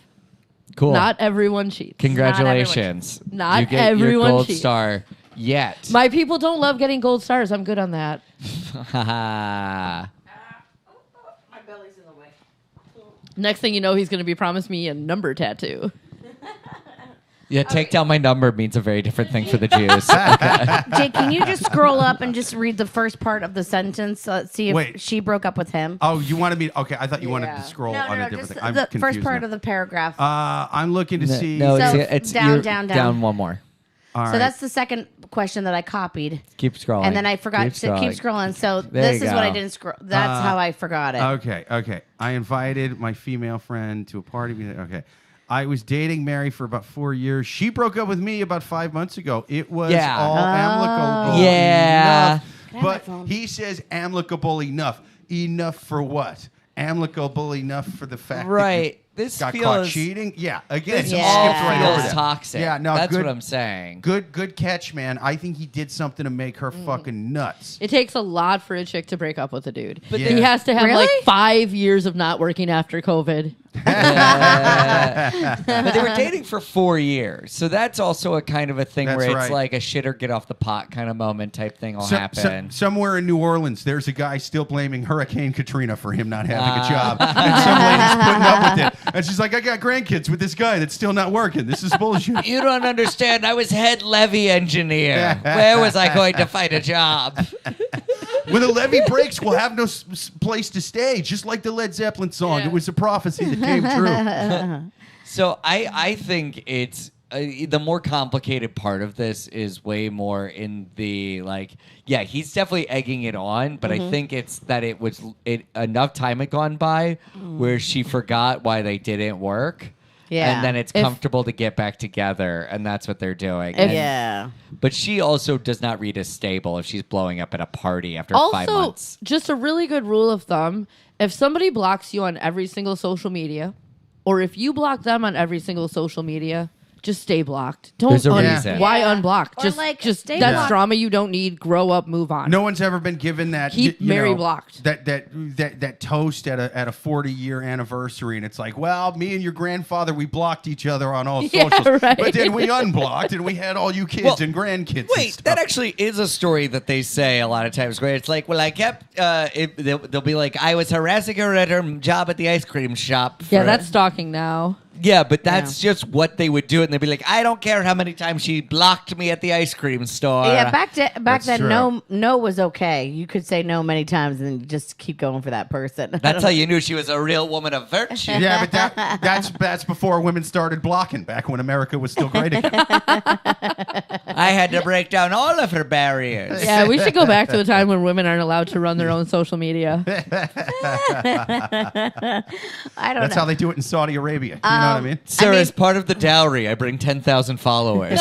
Cool. Not everyone cheats. Congratulations. Not you get your everyone gold cheats. star yet. My people don't love getting gold stars. I'm good on that. Haha. My belly's in the way. Next thing you know, he's going to be promised me a number tattoo. Yeah, take down my number means a very different thing for the Jews. Jake, can you just scroll up and just read the first part of the sentence? Let's see if Wait. she broke up with him. Oh, you wanted me? Okay, I thought you wanted Yeah. to scroll no, on a no, different just thing. I'm the confused first part now. of the paragraph. I'm looking to see. No, So, it's down, you're down. one more. All So right. that's the second question that I copied. Keep scrolling. And then I forgot to keep scrolling. So There this you is what I go. didn't scroll. That's how I forgot it. Okay. I invited my female friend to a party. Okay. I was dating Mary for about 4 years. She broke up with me about 5 months ago. It was Yeah. all amicable Yeah. enough. Can I have my But phone? he says amicable enough. Enough for what? Amicable enough for the fact that Right. you This got caught feels cheating? Yeah. Again, This he Yeah. all skipped right over feels that. toxic. Yeah, no, that's good, what I'm saying. Good catch, man. I think he did something to make her fucking nuts. It takes a lot for a chick to break up with a dude. But Yeah. he has to have like Really? 5 years of not working after COVID. But they were dating for 4 years, so that's also a kind of a thing That's where it's right. like a shit or get off the pot kind of moment type thing will happen. Somewhere in New Orleans, there's a guy still blaming Hurricane Katrina for him not having a job. And some lady's putting up with it. And she's like, I got grandkids with this guy that's still not working. This is bullshit. You don't understand. I was head levee engineer. Where was I going to find a job? When the levee breaks, we'll have no place to stay, just like the Led Zeppelin song. Yeah. It was a prophecy that came true. So I think it's the more complicated part of this is way more in the yeah, he's definitely egging it on, but I think it's that it was enough time had gone by where she forgot why they didn't work. Yeah. And then it's If- comfortable to get back together, and that's what they're doing. If- And- Yeah. But she also does not read as stable if she's blowing up at a party after 5 Also, months. just a really good rule of thumb, if somebody blocks you on every single social media, or if you block them on every single social media, just stay blocked. Don't There's a reason. Why Yeah. unblock? Or, Just like, just stay that's blocked. drama you don't need. Grow up, move on. No one's ever been given that. Keep you Mary know, blocked. That toast at a 40-year anniversary, and it's like, well, me and your grandfather, we blocked each other on all Yeah, socials, right. but then we unblocked, and we had all you kids Well, and grandkids. and Wait, stuff. that actually is a story that they say a lot of times where it's like, well, I kept, they'll be like, I was harassing her at her job at the ice cream shop. Yeah, for- that's stalking now. Yeah, but that's just what they would do, and they'd be like, "I don't care how many times she blocked me at the ice cream store." Yeah, back then, true. no was okay. You could say no many times and then just keep going for that person. That's how you knew she was a real woman of virtue. Yeah, but that's before women started blocking. Back when America was still great again. I had to break down all of her barriers. Yeah, we should go back to a time when women aren't allowed to run their own social media. I don't That's know. how they do it in Saudi Arabia. You know what I mean? Sir, as part of the dowry, I bring 10,000 followers.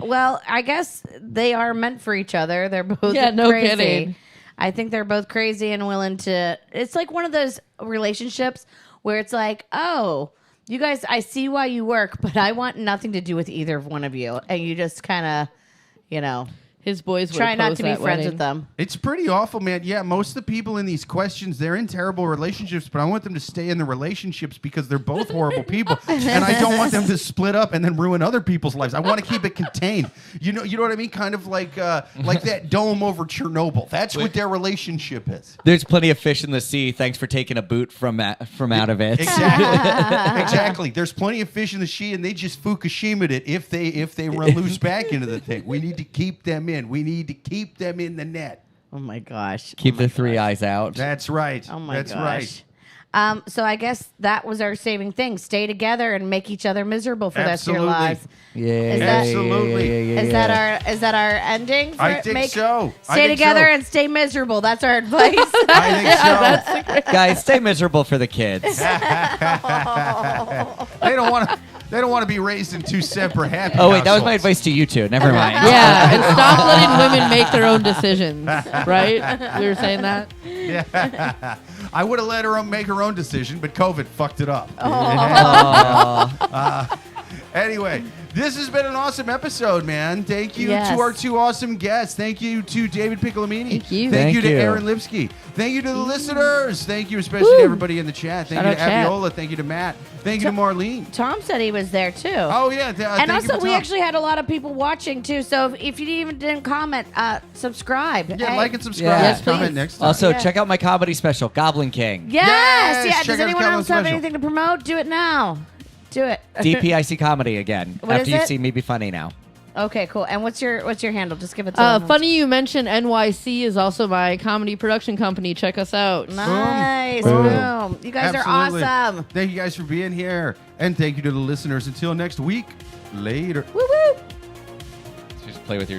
Well, I guess they are meant for each other. They're both no crazy. kidding. I think they're both crazy and willing to. It's like one of those relationships where it's like, oh, you guys, I see why you work, but I want nothing to do with either of one of you, and you just kind of, His boys would try not oppose to be that friends wedding. with them. It's pretty awful, man. Yeah, most of the people in these questions, they're in terrible relationships, but I want them to stay in the relationships because they're both horrible people. And I don't want them to split up and then ruin other people's lives. I want to keep it contained. You know what I mean? Kind of like that dome over Chernobyl. That's what their relationship is. There's plenty of fish in the sea. Thanks for taking a boot from out of it. Exactly. Exactly. There's plenty of fish in the sea, and they just Fukushima'd it if they run loose back into the thing. We need to keep them in. We need to keep them in the net. Oh my gosh. Keep the three eyes out. That's right. Oh my That's gosh. right. So I guess that was our saving thing. Stay together and make each other miserable for the rest of your Absolutely. lives. Yeah, Is that- Absolutely. Is that our ending? For I think so. I Stay think together so. and stay miserable. That's our advice. I think so. Guys, stay miserable for the kids. They don't want to. They don't want to be raised in two separate happy Oh, wait, that was my households. advice to you two. Never mind. Yeah, and stop letting women make their own decisions, right? We were saying that. Yeah. I would have let her make her own decision, but COVID fucked it up. Anyway, this has been an awesome episode, man. Thank you Yes. to our two awesome guests. Thank you to David Piccolomini. Thank you. Thank you Thank to you. Erin Lipski. Thank you to the listeners. Thank you especially to everybody in the chat. Thank Shout you to out chat. Abiola. Thank you to Matt. Thank you to Marlene. Tom said he was there too. Oh, yeah. and thank you also, for we Tom. actually had a lot of people watching too. So if you even didn't comment, subscribe. Yeah, Hey. like and subscribe. Yes, Comment please. next time. Also, Yeah. check out my comedy special, Goblin King. Yes. Yes, Yeah. check Does out anyone the else have special. anything to promote? Do it now. Do it. DPIC comedy again. What after is you've it? seen me be funny now. Okay, cool. And what's your handle? Just give it to them. Funny you mentioned NYC is also my comedy production company. Check us out. Nice. Boom. Boom. You guys Absolutely. are awesome. Thank you guys for being here. And thank you to the listeners. Until next week, later. Woo woo. Just play with your